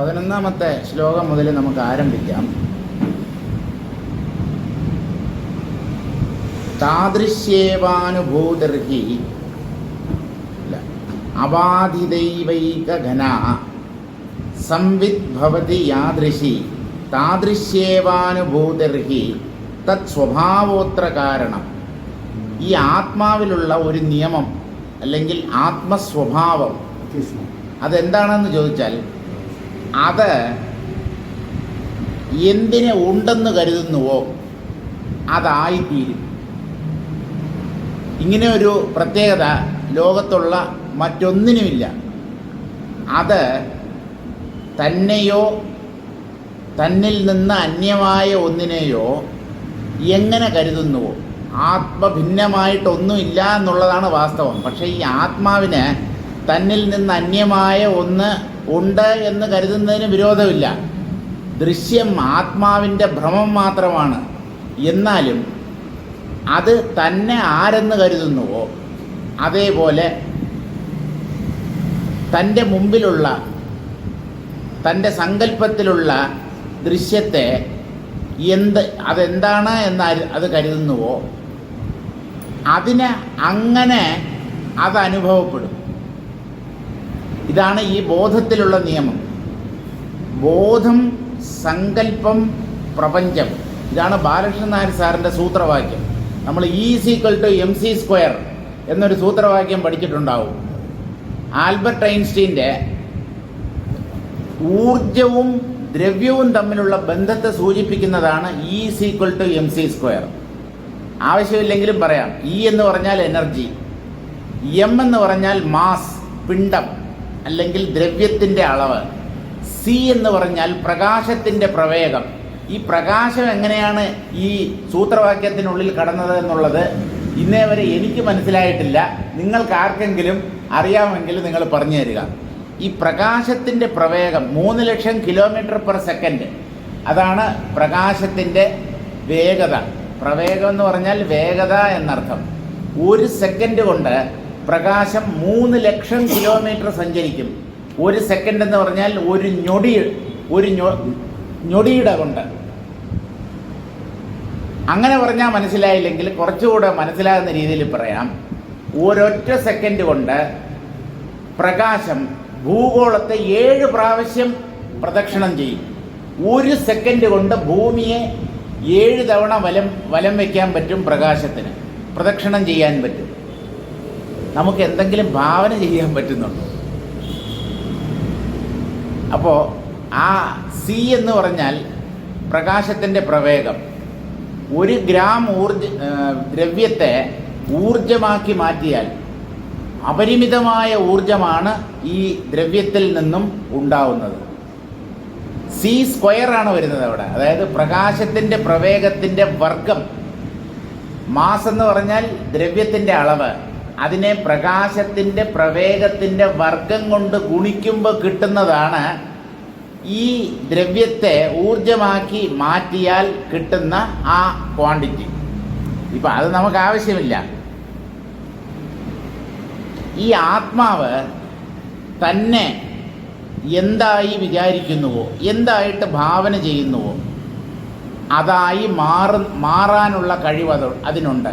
11ാമത്തെ ശ്ലോകം മുതൽ നമുക്ക് ആരംഭിക്കാം. താദൃശ്യേവാനുഭൂതിർഹി അബാധിദൈവൈകഘന സംവിദ് ഭവതി യാദൃശി താദൃശ്യേവാനുഭൂതിർഹി തത് സ്വഭാവോത്ര കാരണം. ഈ ആത്മാവിലുള്ള ഒരു നിയമം അല്ലെങ്കിൽ ആത്മസ്വഭാവം അതെന്താണെന്ന് ചോദിച്ചാൽ, അത് എന്തിനെ ഉണ്ടെന്ന് കരുതുന്നുവോ അതായിത്തീരും. ഇങ്ങനെ ഒരു പ്രത്യേകത ലോകത്തുള്ള മറ്റൊന്നിനുമില്ല. അത് തന്നെയോ തന്നിൽ നിന്ന് അന്യമായ ഒന്നിനെയോ എങ്ങനെ കരുതുന്നുവോ, ആത്മഭിന്നമായിട്ടൊന്നുമില്ല എന്നുള്ളതാണ് വാസ്തവം. പക്ഷേ ഈ ആത്മാവിന് തന്നിൽ നിന്ന് അന്യമായ ഒന്ന് ഉണ്ട് എന്ന് കരുതുന്നതിന് വിരോധമില്ല. ദൃശ്യം ആത്മാവിൻ്റെ ഭ്രമം മാത്രമാണ്. എന്നാലും അത് തന്നെ ആരെന്ന് കരുതുന്നുവോ അതേപോലെ തൻ്റെ മുമ്പിലുള്ള തൻ്റെ സങ്കല്പത്തിലുള്ള ദൃശ്യത്തെ അതെന്താണ് എന്ന് അത് കരുതുന്നുവോ അതിന് അങ്ങനെ അത് അനുഭവപ്പെടും. ഇതാണ് ഈ ബോധത്തിലുള്ള നിയമം. ബോധം, സങ്കല്പം, പ്രപഞ്ചം. ഇതാണ് ബാലകൃഷ്ണൻ നായർ സാറിൻ്റെ സൂത്രവാക്യം. നമ്മൾ E=mc² എന്നൊരു സൂത്രവാക്യം പഠിച്ചിട്ടുണ്ടാവും. ആൽബർട്ട് ഐൻസ്റ്റീൻ്റെ ഊർജവും ദ്രവ്യവും തമ്മിലുള്ള ബന്ധത്തെ സൂചിപ്പിക്കുന്നതാണ് E=mc². ആവശ്യമില്ലെങ്കിലും പറയാം. E എന്ന് പറഞ്ഞാൽ എനർജി, M എന്ന് പറഞ്ഞാൽ മാസ്, പിണ്ഡം അല്ലെങ്കിൽ ദ്രവ്യത്തിൻ്റെ അളവ്, C എന്ന് പറഞ്ഞാൽ പ്രകാശത്തിൻ്റെ പ്രവേഗം. ഈ പ്രകാശം എങ്ങനെയാണ് ഈ സൂത്രവാക്യത്തിനുള്ളിൽ കടന്നത് എന്നുള്ളത് ഇന്നേ വരെ എനിക്ക് മനസ്സിലായിട്ടില്ല. നിങ്ങൾക്ക് ആർക്കെങ്കിലും അറിയാമെങ്കിൽ നിങ്ങൾ പറഞ്ഞു തരിക. ഈ പ്രകാശത്തിൻ്റെ പ്രവേഗം 3 ലക്ഷം km/s. അതാണ് പ്രകാശത്തിൻ്റെ വേഗത. പ്രവേഗം എന്ന് പറഞ്ഞാൽ വേഗത എന്നർത്ഥം. 1 സെക്കൻഡ് കൊണ്ട് പ്രകാശം 3 ലക്ഷം കിലോമീറ്റർ സഞ്ചരിക്കും. 1 സെക്കൻഡ് എന്ന് പറഞ്ഞാൽ ഒരു ഞൊടിയുടെ കൊണ്ട്. അങ്ങനെ പറഞ്ഞാൽ മനസ്സിലായില്ലെങ്കിൽ കുറച്ചുകൂടെ മനസ്സിലാകുന്ന രീതിയിൽ പറയാം. ഒരൊറ്റ സെക്കൻഡ് കൊണ്ട് പ്രകാശം ഭൂഗോളത്തെ 7 പ്രാവശ്യം പ്രദക്ഷിണം ചെയ്യും. 1 സെക്കൻഡ് കൊണ്ട് ഭൂമിയെ 7 തവണ വലം വയ്ക്കാൻ പറ്റും. പ്രകാശത്തിന് പ്രദക്ഷിണം ചെയ്യാൻ പറ്റും. നമുക്ക് എന്തെങ്കിലും ഭാവന ചെയ്യാൻ പറ്റുന്നുണ്ടോ? അപ്പോൾ ആ C എന്ന് പറഞ്ഞാൽ പ്രകാശത്തിൻ്റെ പ്രവേഗം. 1 ഗ്രാം ദ്രവ്യത്തെ ഊർജമാക്കി മാറ്റിയാൽ അപരിമിതമായ ഊർജമാണ് ഈ ദ്രവ്യത്തിൽ നിന്നും ഉണ്ടാവുന്നത്. C² ആണ് വരുന്നത് അവിടെ. അതായത് പ്രകാശത്തിൻ്റെ പ്രവേഗത്തിൻ്റെ വർഗം. മാസ് എന്ന് പറഞ്ഞാൽ ദ്രവ്യത്തിൻ്റെ അളവ്. അതിനെ പ്രകാശത്തിൻ്റെ പ്രവേഗത്തിൻ്റെ വർഗം കൊണ്ട് ഗുണിക്കുമ്പോൾ കിട്ടുന്നതാണ് ഈ ദ്രവ്യത്തെ ഊർജമാക്കി മാറ്റിയാൽ കിട്ടുന്ന ആ ക്വാണ്ടിറ്റി. ഇപ്പം അത് നമുക്ക് ആവശ്യമില്ല. ഈ ആത്മാവ് തന്നെ എന്തായി വിചാരിക്കുന്നുവോ, എന്തായിട്ട് ഭാവന ചെയ്യുന്നുവോ അതായി മാറാനുള്ള കഴിവ് അതിനുണ്ട്.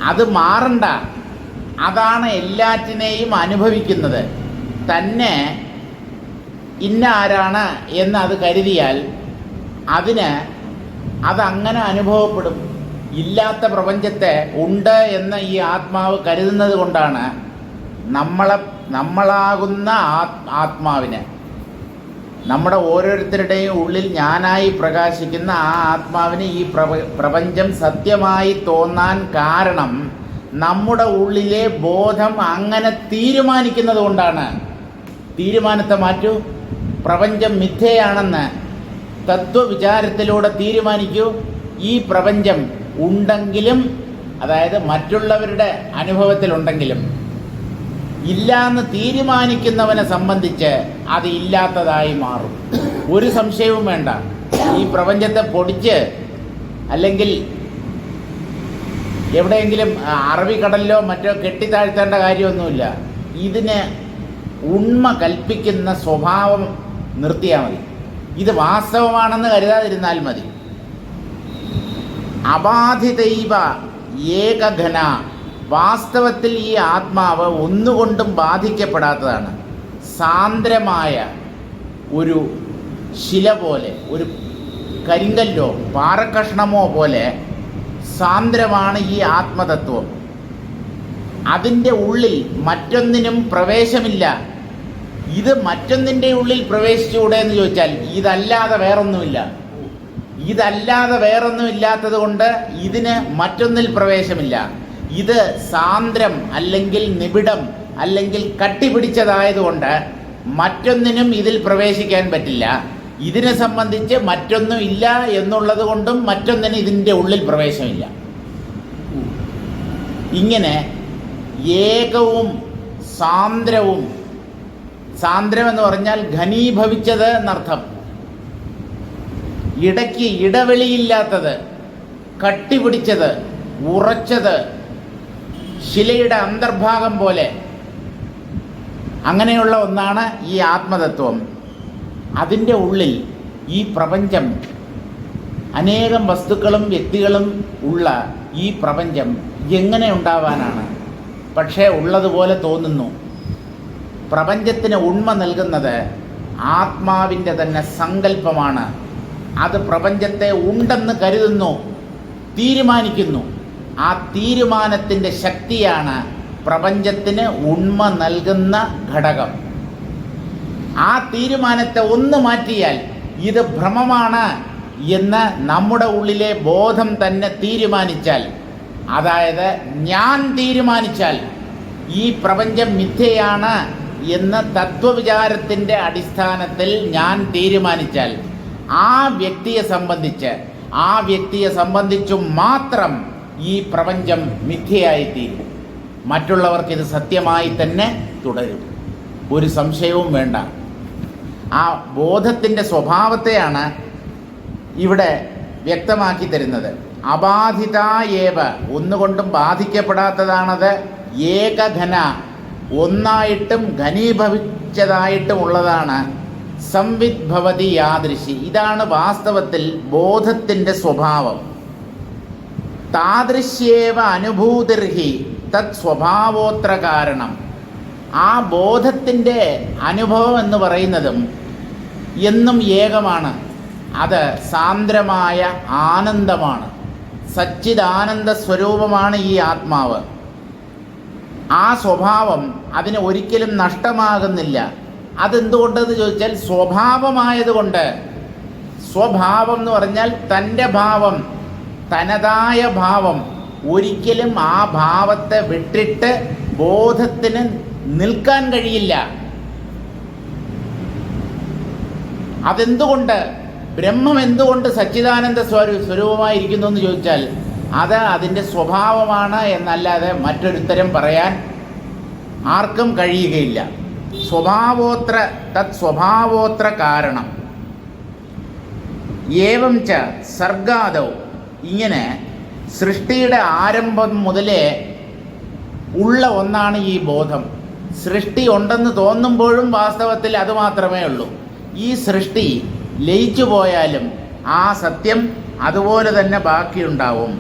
അത് മാറണ്ട. അതാണ് എല്ലാറ്റിനെയും അനുഭവിക്കുന്നത്. തന്നെ ഇന്ന ആരാണ് എന്ന് അത് കരുതിയാൽ അതങ്ങനെ അനുഭവപ്പെടും. ഇല്ലാത്ത പ്രപഞ്ചത്തെ ഉണ്ട് എന്ന് ഈ ആത്മാവ് കരുതുന്നത് കൊണ്ടാണ് നമ്മളാകുന്ന ആത്മാവിനെ, നമ്മുടെ ഓരോരുത്തരുടെയും ഉള്ളിൽ ഞാനായി പ്രകാശിക്കുന്ന ആ ആത്മാവിന് ഈ പ്രപഞ്ചം സത്യമായി തോന്നാൻ കാരണം നമ്മുടെ ഉള്ളിലെ ബോധം അങ്ങനെ തീരുമാനിക്കുന്നത് കൊണ്ടാണ്. തീരുമാനത്തെ മാറ്റൂ. പ്രപഞ്ചം മിഥ്യയാണെന്ന് തത്വവിചാരത്തിലൂടെ തീരുമാനിക്കൂ. ഈ പ്രപഞ്ചം ഉണ്ടെങ്കിലും, അതായത് മറ്റുള്ളവരുടെ അനുഭവത്തിലുണ്ടെങ്കിലും, ഇല്ലാന്ന് തീരുമാനിക്കുന്നവനെ സംബന്ധിച്ച് അത് ഇല്ലാത്തതായി മാറും. ഒരു സംശയവും വേണ്ട. ഈ പ്രപഞ്ചത്തെ പൊടിച്ച് അല്ലെങ്കിൽ എവിടെയെങ്കിലും അറബിക്കടലിലോ മറ്റോ കെട്ടിത്താഴ്ത്തേണ്ട കാര്യമൊന്നുമില്ല. ഇതിന് ഉണ്മ കൽപ്പിക്കുന്ന സ്വഭാവം നിർത്തിയാൽ മതി. ഇത് വാസ്തവമാണെന്ന് കരുതാതിരുന്നാൽ മതി. അബാധിതൈവ ഏകഘന, വാസ്തവത്തിൽ ഈ ആത്മാവ് ഒന്നുകൊണ്ടും ബാധിക്കപ്പെടാത്തതാണ്. സാന്ദ്രമായ ഒരു ശില പോലെ, ഒരു കരിങ്കല്ലോ പാറക്കഷ്ണമോ പോലെ സാന്ദ്രമാണ് ഈ ആത്മതത്വം. അതിൻ്റെ ഉള്ളിൽ മറ്റൊന്നിനും പ്രവേശമില്ല. ഇത് മറ്റൊന്നിൻ്റെ ഉള്ളിൽ പ്രവേശിച്ചുകൂടെ എന്ന് ചോദിച്ചാൽ ഇതല്ലാതെ വേറൊന്നുമില്ല. ഇതല്ലാതെ വേറൊന്നുമില്ലാത്തത് കൊണ്ട് ഇതിന് മറ്റൊന്നിൽ പ്രവേശമില്ല. ഇത് സാന്ദ്രം അല്ലെങ്കിൽ നിബിഡം അല്ലെങ്കിൽ കട്ടിപിടിച്ചതായതുകൊണ്ട് മറ്റൊന്നിനും ഇതിൽ പ്രവേശിക്കാൻ പറ്റില്ല. ഇതിനെ സംബന്ധിച്ച് മറ്റൊന്നും ഇല്ല എന്നുള്ളത് കൊണ്ടും മറ്റൊന്നിന് ഇതിൻ്റെ ഉള്ളിൽ പ്രവേശമില്ല. ഇങ്ങനെ ഏകവും സാന്ദ്രവും, സാന്ദ്രം എന്ന് പറഞ്ഞാൽ ഘനീഭവിച്ചത് എന്നർത്ഥം, ഇടയ്ക്ക് ഇടവെളിയില്ലാത്തത്, കട്ടിപിടിച്ചത്, ഉറച്ചത്, ശിലയുടെ അന്തർഭാഗം പോലെ അങ്ങനെയുള്ള ഒന്നാണ് ഈ ആത്മതത്വം. അതിൻ്റെ ഉള്ളിൽ ഈ പ്രപഞ്ചം, അനേകം വസ്തുക്കളും വ്യക്തികളും ഉള്ള ഈ പ്രപഞ്ചം എങ്ങനെ ഉണ്ടാവാനാണ്? പക്ഷേ ഉള്ളതുപോലെ തോന്നുന്നു. പ്രപഞ്ചത്തിന് ഉണ്മ നൽകുന്നത് ആത്മാവിൻ്റെ തന്നെ സങ്കല്പമാണ്. അത് പ്രപഞ്ചത്തെ ഉണ്ടെന്ന് കരുതുന്നു, തീരുമാനിക്കുന്നു. ആ തീരുമാനത്തിൻ്റെ ശക്തിയാണ് പ്രപഞ്ചത്തിന് ഉണ്മ നൽകുന്ന ഘടകം. ആ തീരുമാനത്തെ ഒന്ന് മാറ്റിയാൽ ഇത് ഭ്രമമാണ് എന്ന് നമ്മുടെ ഉള്ളിലെ ബോധം തന്നെ തീരുമാനിച്ചാൽ, അതായത് ഞാൻ തീരുമാനിച്ചാൽ ഈ പ്രപഞ്ചം മിഥ്യയാണ് എന്ന് തത്വവിചാരത്തിൻ്റെ അടിസ്ഥാനത്തിൽ ഞാൻ തീരുമാനിച്ചാൽ, ആ വ്യക്തിയെ സംബന്ധിച്ചും മാത്രം ഈ പ്രപഞ്ചം മിഥ്യയായിത്തീരും. മറ്റുള്ളവർക്കിത് സത്യമായി തന്നെ തുടരും. ഒരു സംശയവും വേണ്ട. ആ ബോധത്തിൻ്റെ സ്വഭാവത്തെയാണ് ഇവിടെ വ്യക്തമാക്കി തരുന്നത്. അബാധിതായേവ, ഒന്നുകൊണ്ടും ബാധിക്കപ്പെടാത്തതാണത്. ഏകഘന, ഒന്നായിട്ടും ഘനീഭവിച്ചതായിട്ടും ഉള്ളതാണ്. സംവിത് ഭവതി യാദൃശി, ഇതാണ് വാസ്തവത്തിൽ ബോധത്തിൻ്റെ സ്വഭാവം. താദൃശ്യേവ അനുഭൂതിർഹി തത് സ്വഭാവോത്ര കാരണം, ആ ബോധത്തിൻ്റെ അനുഭവം എന്ന് പറയുന്നതും എന്നും ഏകമാണ്. അത് സാന്ദ്രമായ ആനന്ദമാണ്, സച്ചിദാനന്ദ സ്വരൂപമാണ് ഈ ആത്മാവ്. ആ സ്വഭാവം അതിന് ഒരിക്കലും നഷ്ടമാകുന്നില്ല. അതെന്തുകൊണ്ടെന്ന് ചോദിച്ചാൽ സ്വഭാവമായതുകൊണ്ട്. സ്വഭാവം എന്ന് പറഞ്ഞാൽ തൻ്റെ ഭാവം, തനതായ ഭാവം. ഒരിക്കലും ആ ഭാവത്തെ വിട്ടിട്ട് ബോധത്തിന് നിൽക്കാൻ കഴിയില്ല. അതെന്തുകൊണ്ട്? ബ്രഹ്മം എന്തുകൊണ്ട് സച്ചിദാനന്ദ സ്വരൂപമായിരിക്കുന്നു എന്ന് ചോദിച്ചാൽ അത് അതിൻ്റെ സ്വഭാവമാണ് എന്നല്ലാതെ മറ്റൊരുത്തരം പറയാൻ ആർക്കും കഴിയുകയില്ല. തത് സ്വഭാവോത്ര കാരണം. ഏവം ച സർഗാദൗ, ഇങ്ങനെ സൃഷ്ടിയുടെ ആരംഭം മുതലേ ഉള്ള ഒന്നാണ് ഈ ബോധം. സൃഷ്ടി ഉണ്ടെന്ന് തോന്നുമ്പോഴും വാസ്തവത്തിൽ അത് മാത്രമേ ഉള്ളൂ. ഈ സൃഷ്ടി ലയിച്ചു പോയാലും ആ സത്യം അതുപോലെ തന്നെ ബാക്കിയുണ്ടാവും.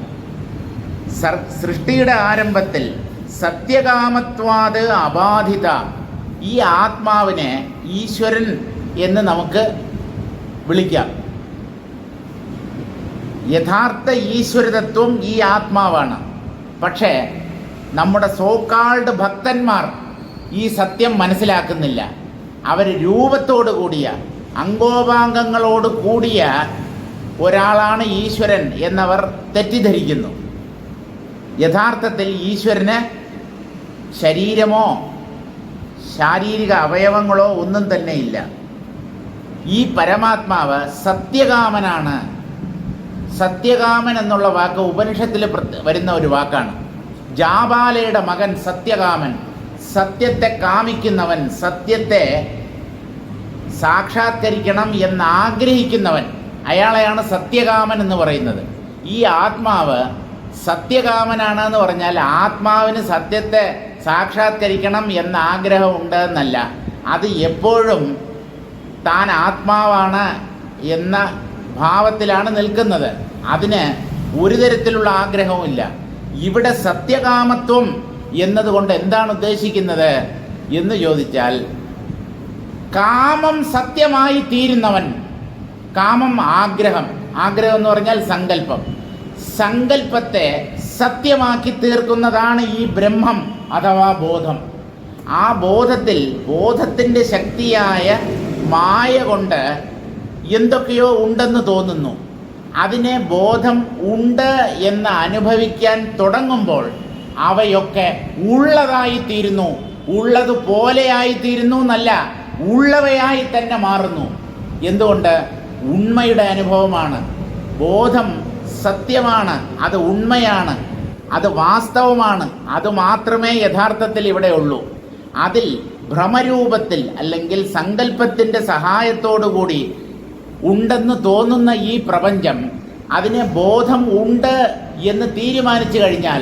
സൃഷ്ടിയുടെ ആരംഭത്തിൽ സത്യകാമത്വാത് അബാധിത, ഈ ആത്മാവിനെ ഈശ്വരൻ എന്ന് നമുക്ക് വിളിക്കാം. യഥാർത്ഥ ഈശ്വരതത്വം ഈ ആത്മാവാണ്. പക്ഷേ നമ്മുടെ സോക്കാൾഡ് ഭക്തന്മാർ ഈ സത്യം മനസ്സിലാക്കുന്നില്ല. അവർ രൂപത്തോടു കൂടിയ, അംഗോപാംഗങ്ങളോട് കൂടിയ ഒരാളാണ് ഈശ്വരൻ എന്നവർ തെറ്റിദ്ധരിക്കുന്നു. യഥാർത്ഥത്തിൽ ഈശ്വരന് ശരീരമോ ശാരീരിക അവയവങ്ങളോ ഒന്നും തന്നെ ഇല്ല. ഈ പരമാത്മാവ് സത്യകാമനാണ്. സത്യകാമൻ എന്നുള്ള വാക്ക് ഉപനിഷത്തിൽ വരുന്ന ഒരു വാക്കാണ്. ജാബാലയുടെ മകൻ സത്യകാമൻ, സത്യത്തെ കാമിക്കുന്നവൻ, സത്യത്തെ സാക്ഷാത്കരിക്കണം എന്നാഗ്രഹിക്കുന്നവൻ, അയാളെയാണ് സത്യകാമൻ എന്ന് പറയുന്നത്. ഈ ആത്മാവ് സത്യകാമനാണ് എന്ന് പറഞ്ഞാൽ ആത്മാവിന് സത്യത്തെ സാക്ഷാത്കരിക്കണം എന്ന ആഗ്രഹം ഉണ്ട് എന്നല്ല. അത് എപ്പോഴും താൻ ആത്മാവാണ് എന്ന ഭാവത്തിലാണ് നിൽക്കുന്നത്. അതിന് ഒരു തരത്തിലുള്ള ആഗ്രഹവുമില്ല. ഇവിടെ സത്യകാമത്വം എന്നതുകൊണ്ട് എന്താണ് ഉദ്ദേശിക്കുന്നത് എന്ന് ചോദിച്ചാൽ, കാമം സത്യമായി തീരുന്നവൻ, കാമം ആഗ്രഹം, ആഗ്രഹം എന്ന് പറഞ്ഞാൽ സങ്കല്പം, സങ്കല്പത്തെ സത്യമാക്കി തീർക്കുന്നതാണ് ഈ ബ്രഹ്മം അഥവാ ബോധം. ആ ബോധത്തിൽ, ബോധത്തിൻ്റെ ശക്തിയായ മായ കൊണ്ട് എന്തൊക്കെയോ ഉണ്ടെന്ന് തോന്നുന്നു. അതിനെ ബോധം ഉണ്ട് എന്ന് അനുഭവിക്കാൻ തുടങ്ങുമ്പോൾ അവയൊക്കെ ഉള്ളതായിത്തീരുന്നു. ഉള്ളതുപോലെയായിത്തീരുന്നു എന്നല്ല, ഉള്ളവയായി തന്നെ മാറുന്നു. എന്തുകൊണ്ട്? ഉണ്മയുടെ അനുഭവമാണ്. ബോധം സത്യമാണ്, അത് ഉണ്മയാണ്, അത് വാസ്തവമാണ്. അത് മാത്രമേ യഥാർത്ഥത്തിൽ ഇവിടെ ഉള്ളൂ. അതിൽ ഭ്രമരൂപത്തിൽ അല്ലെങ്കിൽ സങ്കല്പത്തിൻ്റെ സഹായത്തോടുകൂടി ഉണ്ടെന്ന് തോന്നുന്ന ഈ പ്രപഞ്ചം, അതിനെ ബോധം ഉണ്ട് എന്ന് തീരുമാനിച്ചു കഴിഞ്ഞാൽ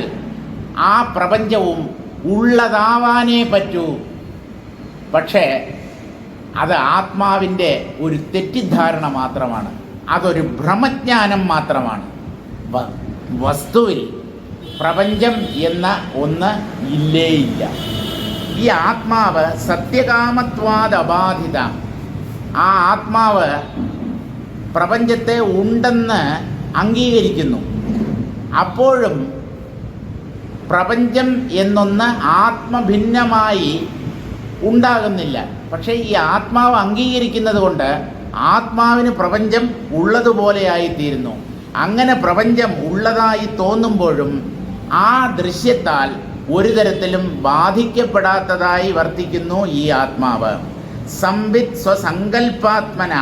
ആ പ്രപഞ്ചവും ഉള്ളതാവാനേ പറ്റൂ. പക്ഷേ അത് ആത്മാവിൻ്റെ ഒരു തെറ്റിദ്ധാരണ മാത്രമാണ്, അതൊരു ഭ്രമജ്ഞാനം മാത്രമാണ്. വസ്തുവിൽ പ്രപഞ്ചം എന്ന ഒന്ന് ഇല്ലേയില്ല. ഈ ആത്മാവ് സത്യകാമത്വാദബാധിത. ആ ആത്മാവ് പ്രപഞ്ചത്തെ ഉണ്ടെന്ന് അംഗീകരിക്കുന്നു. അപ്പോഴും പ്രപഞ്ചം എന്നൊന്ന് ആത്മഭിന്നമായി ഉണ്ടാകുന്നില്ല. പക്ഷേ ഈ ആത്മാവ് അംഗീകരിക്കുന്നത് കൊണ്ട് ആത്മാവിന് പ്രപഞ്ചം ഉള്ളതുപോലെയായിത്തീരുന്നു. അങ്ങനെ പ്രപഞ്ചം ഉള്ളതായി തോന്നുമ്പോഴും ആ ദൃശ്യത്താൽ ഒരു തരത്തിലും ബാധിക്കപ്പെടാത്തതായി വർത്തിക്കുന്നു ഈ ആത്മാവ്. സംവിത് സ്വസങ്കൽപ്പാത്മന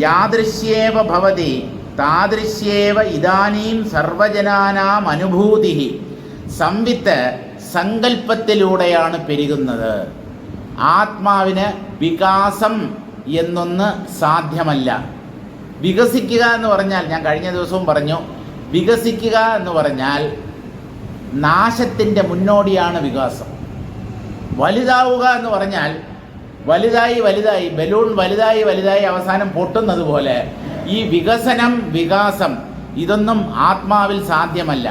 യാദൃശ്യേവ ഭവതി താദൃശ്യേവ ഇദാനീം സർവജനാനാം അനുഭൂതി. സംവിത്ത് സങ്കല്പത്തിലൂടെയാണ് പെരുകുന്നത്. ആത്മാവിന് വികാസം എന്നൊന്ന് സാധ്യമല്ല. വികസിക്കുക എന്ന് പറഞ്ഞാൽ, ഞാൻ കഴിഞ്ഞ ദിവസവും പറഞ്ഞു, വികസിക്കുക എന്ന് പറഞ്ഞാൽ നാശത്തിൻ്റെ മുന്നോടിയാണ് വികാസം. വലുതാവുക എന്ന് പറഞ്ഞാൽ വലുതായി വലുതായി, ബലൂൺ വലുതായി വലുതായി അവസാനം പൊട്ടുന്നത് പോലെ ഈ വികസനം, വികാസം ഇതൊന്നും ആത്മാവിൽ സാധ്യമല്ല.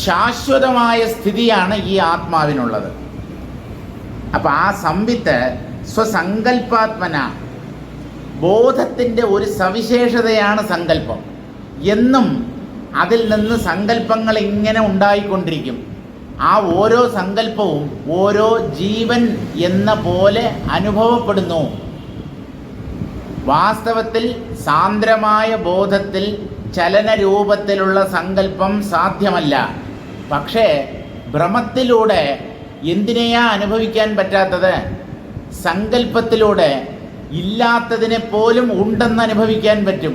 ശാശ്വതമായ സ്ഥിതിയാണ് ഈ ആത്മാവിനുള്ളത്. അപ്പം ആ സംവിത്ത് സ്വസങ്കൽപ്പാത്മന, ബോധത്തിൻ്റെ ഒരു സവിശേഷതയാണ് സങ്കല്പം. എന്നും അതിൽ നിന്ന് സങ്കല്പങ്ങൾ ഇങ്ങനെ ഉണ്ടായിക്കൊണ്ടിരിക്കും. ആ ഓരോ സങ്കല്പവും ഓരോ ജീവൻ എന്ന പോലെ അനുഭവപ്പെടുന്നു. വാസ്തവത്തിൽ സാന്ദ്രമായ ബോധത്തിൽ ചലനരൂപത്തിലുള്ള സങ്കല്പം സാധ്യമല്ല. പക്ഷേ ഭ്രമത്തിലൂടെ എന്തിനെയാ അനുഭവിക്കാൻ പറ്റാത്തത്? സങ്കല്പത്തിലൂടെ ഇല്ലാത്തതിനെ പോലും ഉണ്ടെന്ന് അനുഭവിക്കാൻ പറ്റും.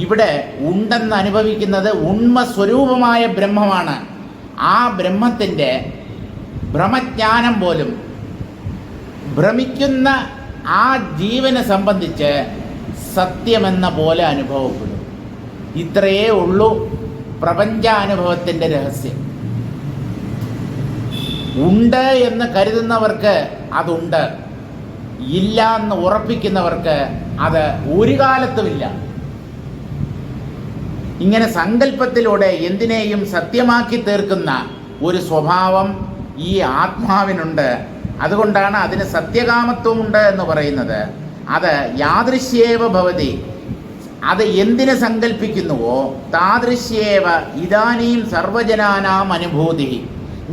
ഇവിടെ ഉണ്ടെന്ന് അനുഭവിക്കുന്നത് ഉണ്മസ്വരൂപമായ ബ്രഹ്മമാണ്. ആ ബ്രഹ്മത്തിൻ്റെ ഭ്രമജ്ഞാനം പോലും ഭ്രമിക്കുന്ന ആ ജീവനെ സംബന്ധിച്ച് സത്യമെന്ന പോലെ അനുഭവപ്പെടും. ഇത്രയേ ഉള്ളൂ പ്രപഞ്ചാനുഭവത്തിൻ്റെ രഹസ്യം. ഉണ്ട് എന്ന് കരുതുന്നവർക്ക് അതുണ്ട്, ഇല്ല എന്ന് ഉറപ്പിക്കുന്നവർക്ക് അത് ഒരു കാലത്തുമില്ല. ഇങ്ങനെ സങ്കല്പത്തിലൂടെ എന്തിനേയും സത്യമാക്കി തീർക്കുന്ന ഒരു സ്വഭാവം ഈ ആത്മാവിനുണ്ട്. അതുകൊണ്ടാണ് അതിന് സത്യകാമത്വമുണ്ട് എന്ന് പറയുന്നത്. അത് യാദൃശ്യേവ ഭവതി, അത് എന്തിനെ സങ്കല്പിക്കുന്നുവോ താദൃശ്യേവ ഇദാനീം സർവജനാനാം അനുഭൂതി.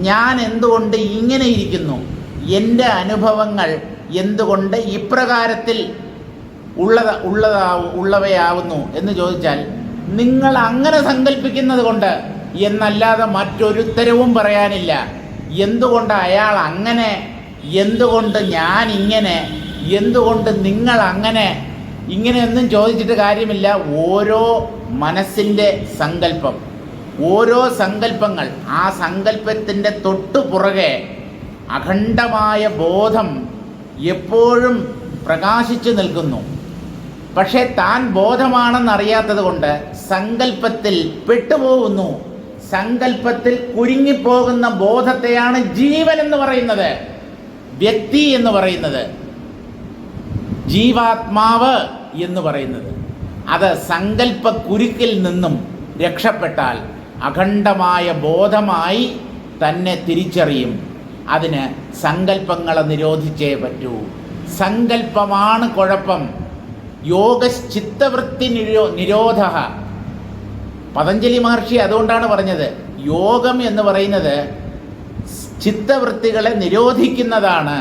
ഞാൻ എന്തുകൊണ്ട് ഇങ്ങനെ ഇരിക്കുന്നു, എൻ്റെ അനുഭവങ്ങൾ എന്തുകൊണ്ട് ഇപ്രകാരത്തിൽ ഉള്ളവയാവുന്നു എന്ന് ചോദിച്ചാൽ നിങ്ങൾ അങ്ങനെ സങ്കല്പിക്കുന്നത് കൊണ്ട് എന്നല്ലാതെ മറ്റൊരുത്തരവും പറയാനില്ല. എന്തുകൊണ്ട് അയാൾ അങ്ങനെ, എന്തുകൊണ്ട് ഞാൻ ഇങ്ങനെ, എന്തുകൊണ്ട് നിങ്ങൾ അങ്ങനെ, ഇങ്ങനെയൊന്നും ചോദിച്ചിട്ട് കാര്യമില്ല. ഓരോ മനസ്സിൻ്റെ സങ്കല്പം, ഓരോ സങ്കല്പങ്ങൾ, ആ സങ്കല്പത്തിൻ്റെ തൊട്ടു പുറകെ അഖണ്ഡമായ ബോധം എപ്പോഴും പ്രകാശിച്ചു നിൽക്കുന്നു. പക്ഷേ താൻ ബോധമാണെന്നറിയാത്തത് കൊണ്ട് സങ്കല്പത്തിൽ പെട്ടുപോകുന്നു. സങ്കല്പത്തിൽ കുരുങ്ങിപ്പോകുന്ന ബോധത്തെയാണ് ജീവൻ എന്ന് പറയുന്നത്, വ്യക്തി എന്ന് പറയുന്നത്. ജീവാത്മാവ് എന്ന് പറയുന്നത്. അത് സങ്കല്പ കുരുക്കിൽ നിന്നും രക്ഷപ്പെട്ടാൽ അഖണ്ഡമായ ബോധമായി തന്നെ തിരിച്ചറിയും. അതിന് സങ്കല്പങ്ങളെ നിരോധിച്ചേ പറ്റൂ. സങ്കല്പമാണ് കുഴപ്പം. യോഗശ്ചിത്തവൃത്തി നിരോധ. പതഞ്ജലി മഹർഷി അതുകൊണ്ടാണ് പറഞ്ഞത് യോഗം എന്ന് പറയുന്നത് ചിത്തവൃത്തികളെ നിരോധിക്കുന്നതാണ്.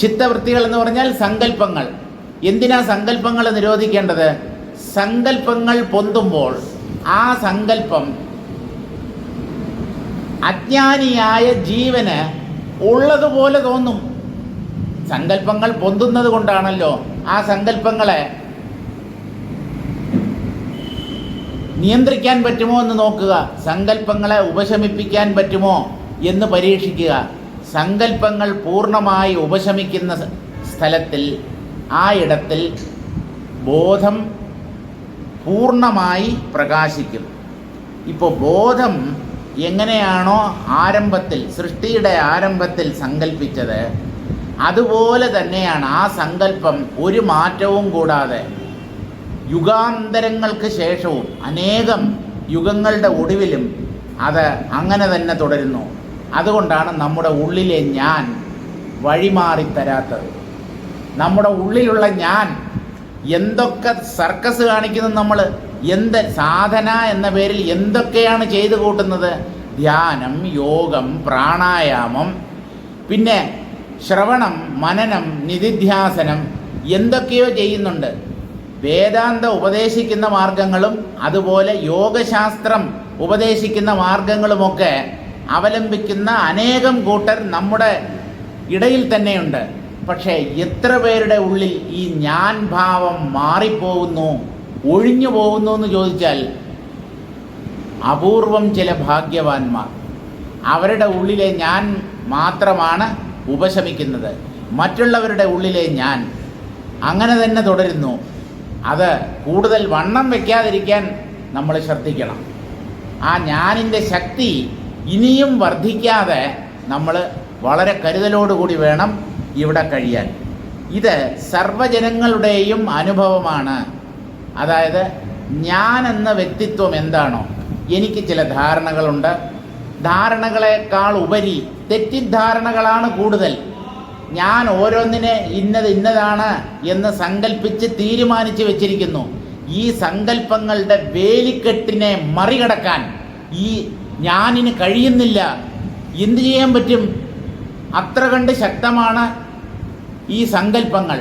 ചിത്തവൃത്തികൾ എന്ന് പറഞ്ഞാൽ സങ്കല്പങ്ങൾ. എന്തിനാ സങ്കല്പങ്ങൾ നിരോധിക്കേണ്ടത്? സങ്കല്പങ്ങൾ പൊന്തുമ്പോൾ ആ സങ്കല്പം അജ്ഞാനിയായ ജീവന് ഉള്ളതുപോലെ തോന്നും. സങ്കല്പങ്ങൾ പൊന്തുന്നത് കൊണ്ടാണല്ലോ ആ സങ്കല്പങ്ങളെ നിയന്ത്രിക്കാൻ പറ്റുമോ എന്ന് നോക്കുക. സങ്കല്പങ്ങളെ ഉപശമിപ്പിക്കാൻ പറ്റുമോ എന്ന് പരീക്ഷിക്കുക. സങ്കല്പങ്ങൾ പൂർണ്ണമായി ഉപശമിക്കുന്ന സ്ഥലത്തിൽ, ആ ഇടത്തിൽ ബോധം പൂർണ്ണമായി പ്രകാശിക്കും. ഇപ്പോൾ ബോധം എങ്ങനെയാണോ ആരംഭത്തിൽ, സൃഷ്ടിയുടെ ആരംഭത്തിൽ സങ്കല്പിച്ചത്, അതുപോലെ തന്നെയാണ് ആ സങ്കല്പം ഒരു മാറ്റവും കൂടാതെ യുഗാന്തരങ്ങൾക്ക് ശേഷവും അനേകം യുഗങ്ങളുടെ ഒടുവിലും അത് അങ്ങനെ തന്നെ തുടരുന്നു. അതുകൊണ്ടാണ് നമ്മുടെ ഉള്ളിലെ ഞാൻ വഴിമാറിത്തരാത്തത്. നമ്മുടെ ഉള്ളിലുള്ള ഞാൻ എന്തൊക്കെ സർക്കസ് കാണിക്കുന്നു, നമ്മൾ എന്ത് സാധന എന്ന പേരിൽ എന്തൊക്കെയാണ് ചെയ്തു കൂട്ടുന്നത്. ധ്യാനം, യോഗം, പ്രാണായാമം, പിന്നെ ശ്രവണം, മനനം, നിധിധ്യാസനം, എന്തൊക്കെയോ ചെയ്യുന്നുണ്ട്. വേദാന്ത ഉപദേശിക്കുന്ന മാർഗങ്ങളും അതുപോലെ യോഗശാസ്ത്രം ഉപദേശിക്കുന്ന മാർഗങ്ങളുമൊക്കെ അവലംബിക്കുന്ന അനേകം കൂട്ടർ നമ്മുടെ ഇടയിൽ തന്നെയുണ്ട്. പക്ഷേ എത്ര പേരുടെ ഉള്ളിൽ ഈ ഞാൻ ഭാവം മാറിപ്പോകുന്നു, ഒഴിഞ്ഞു പോകുന്നു എന്ന് ചോദിച്ചാൽ അപൂർവം ചില ഭാഗ്യവാന്മാർ. അവരുടെ ഉള്ളിലെ ഞാൻ മാത്രമാണ് ഉപശമിക്കുന്നത്. മറ്റുള്ളവരുടെ ഉള്ളിലെ ഞാൻ അങ്ങനെ തന്നെ തുടരുന്നു. അത് കൂടുതൽ വണ്ണം വയ്ക്കാതിരിക്കാൻ നമ്മൾ ശ്രദ്ധിക്കണം. ആ ഞാനിൻ്റെ ശക്തി ഇനിയും വർദ്ധിക്കാതെ നമ്മൾ വളരെ കരുതലോടുകൂടി വേണം ഇവിടെ കഴിയാൻ. ഇത് സർവ്വജനങ്ങളുടെയും അനുഭവമാണ്. അതായത് ഞാൻ എന്ന വ്യക്തിത്വം എന്താണോ, എനിക്ക് ചില ധാരണകളുണ്ട്. ധാരണകളെക്കാൾ ഉപരി തെറ്റിദ്ധാരണകളാണ് കൂടുതൽ. ഞാൻ ഓരോന്നിനെ ഇന്നതാണ് എന്ന് സങ്കല്പിച്ച് തീരുമാനിച്ച് വെച്ചിരിക്കുന്നു. ഈ സങ്കല്പങ്ങളുടെ വേലിക്കെട്ടിനെ മറികടക്കാൻ ഈ ഞാനിന് കഴിയുന്നില്ല. എന്തു ചെയ്യാൻ പറ്റും? അത്ര കണ്ട് ശക്തമാണ് ഈ സങ്കല്പങ്ങൾ.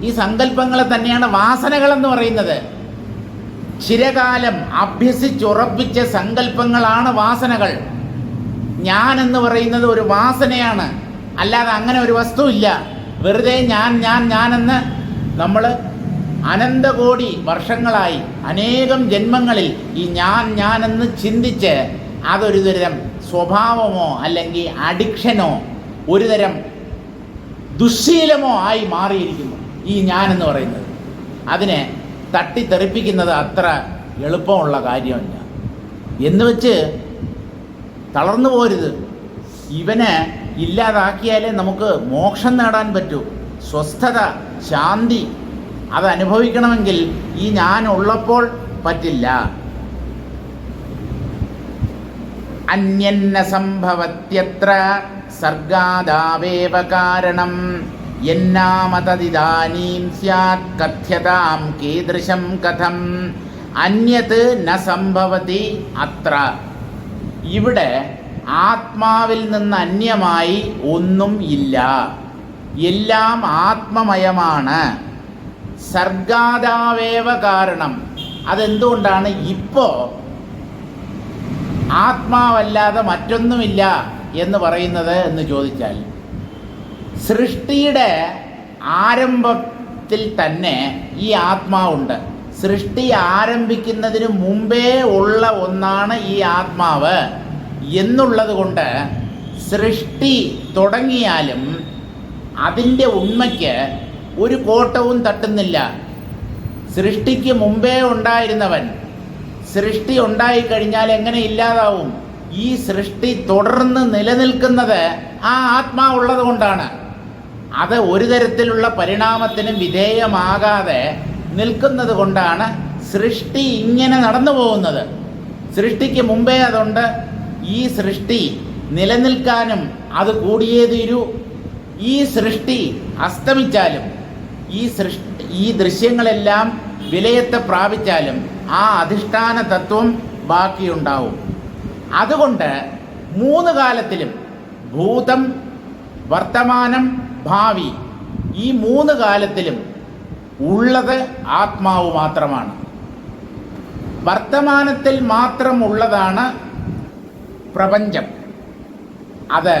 ഈ സങ്കല്പങ്ങളെ തന്നെയാണ് വാസനകളെന്ന് പറയുന്നത്. ചിരകാലം അഭ്യസിച്ചുറപ്പിച്ച സങ്കല്പങ്ങളാണ് വാസനകൾ. ഞാൻ എന്ന് പറയുന്നത് ഒരു വാസനയാണ്, അല്ലാതെ അങ്ങനെ ഒരു വസ്തുവില്ല. വെറുതെ ഞാനെന്ന് നമ്മൾ അനന്തകോടി വർഷങ്ങളായി അനേകം ജന്മങ്ങളിൽ ഈ ഞാനെന്ന് ചിന്തിച്ച് അതൊരു തരം സ്വഭാവമോ അല്ലെങ്കിൽ അഡിക്ഷനോ ഒരു തരം ദുശ്ശീലമോ ആയി മാറിയിരിക്കുന്നു ഈ ഞാനെന്ന് പറയുന്നത്. അതിനെ തട്ടിത്തെറിപ്പിക്കുന്നത് അത്ര എളുപ്പമുള്ള കാര്യമല്ല. എന്ന് വെച്ച് തളർന്നു പോരുത്. ഇവനെ ഇല്ലാതാക്കിയാലേ നമുക്ക് മോക്ഷം നേടാൻ പറ്റൂ. സ്വസ്ഥത, ശാന്തി അത് അനുഭവിക്കണമെങ്കിൽ ഈ ഞാൻ ഉള്ളപ്പോൾ പറ്റില്ല. അന്യന്ന സംഭവത്യത്ര സർഗാദാവേവ കാരണം യന്നാമതദിദാനീം സ്യാത് കഥ്യതാം കീദൃശം കഥം അന്യത് ന സംഭവതി അത്ര. ഇവിടെ ആത്മാവിൽ നിന്ന് അന്യമായി ഒന്നും ഇല്ല. എല്ലാം ആത്മമയമാണ്. സർഗാദാവേവ കാരണം. അതെന്തുകൊണ്ടാണ് ഇപ്പോൾ ആത്മാവല്ലാതെ മറ്റൊന്നുമില്ല എന്ന് പറയുന്നത് എന്ന് ചോദിച്ചാൽ, സൃഷ്ടിയുടെ ആരംഭത്തിൽ തന്നെ ഈ ആത്മാവുണ്ട്. സൃഷ്ടി ആരംഭിക്കുന്നതിന് മുമ്പേ ഉള്ള ഒന്നാണ് ഈ ആത്മാവ് എന്നുള്ളത് കൊണ്ട് സൃഷ്ടി തുടങ്ങിയാലും അതിൻ്റെ ഉണ്മയ്ക്ക് ഒരു കോട്ടവും തട്ടുന്നില്ല. സൃഷ്ടിക്ക് മുമ്പേ ഉണ്ടായിരുന്നവൻ സൃഷ്ടി ഉണ്ടായിക്കഴിഞ്ഞാൽ എങ്ങനെ ഇല്ലാതാവും? ഈ സൃഷ്ടി തുടർന്ന് നിലനിൽക്കുന്നത് ആ ആത്മാവുള്ളത് കൊണ്ടാണ്. അത് ഒരു തരത്തിലുള്ള പരിണാമത്തിനും വിധേയമാകാതെ നിൽക്കുന്നത് കൊണ്ടാണ് സൃഷ്ടി ഇങ്ങനെ നടന്നു പോകുന്നത്. സൃഷ്ടിക്ക് മുമ്പേ അതുണ്ട്. ഈ സൃഷ്ടി നിലനിൽക്കാനും അത് കൂടിയേ തീരൂ. ഈ സൃഷ്ടി അസ്തമിച്ചാലും ഈ ദൃശ്യങ്ങളെല്ലാം വിലയത്തെ പ്രാപിച്ചാലും ആ അധിഷ്ഠാന തത്വം ബാക്കിയുണ്ടാവും. അതുകൊണ്ട് 3 കാലത്തിലും ഭൂതം, വർത്തമാനം, ഭാവി, ഈ 3 കാലത്തിലും ഉള്ളത് ആത്മാവ് മാത്രമാണ്. വർത്തമാനത്തിൽ മാത്രം ഉള്ളതാണ് പ്രപഞ്ചം. അത്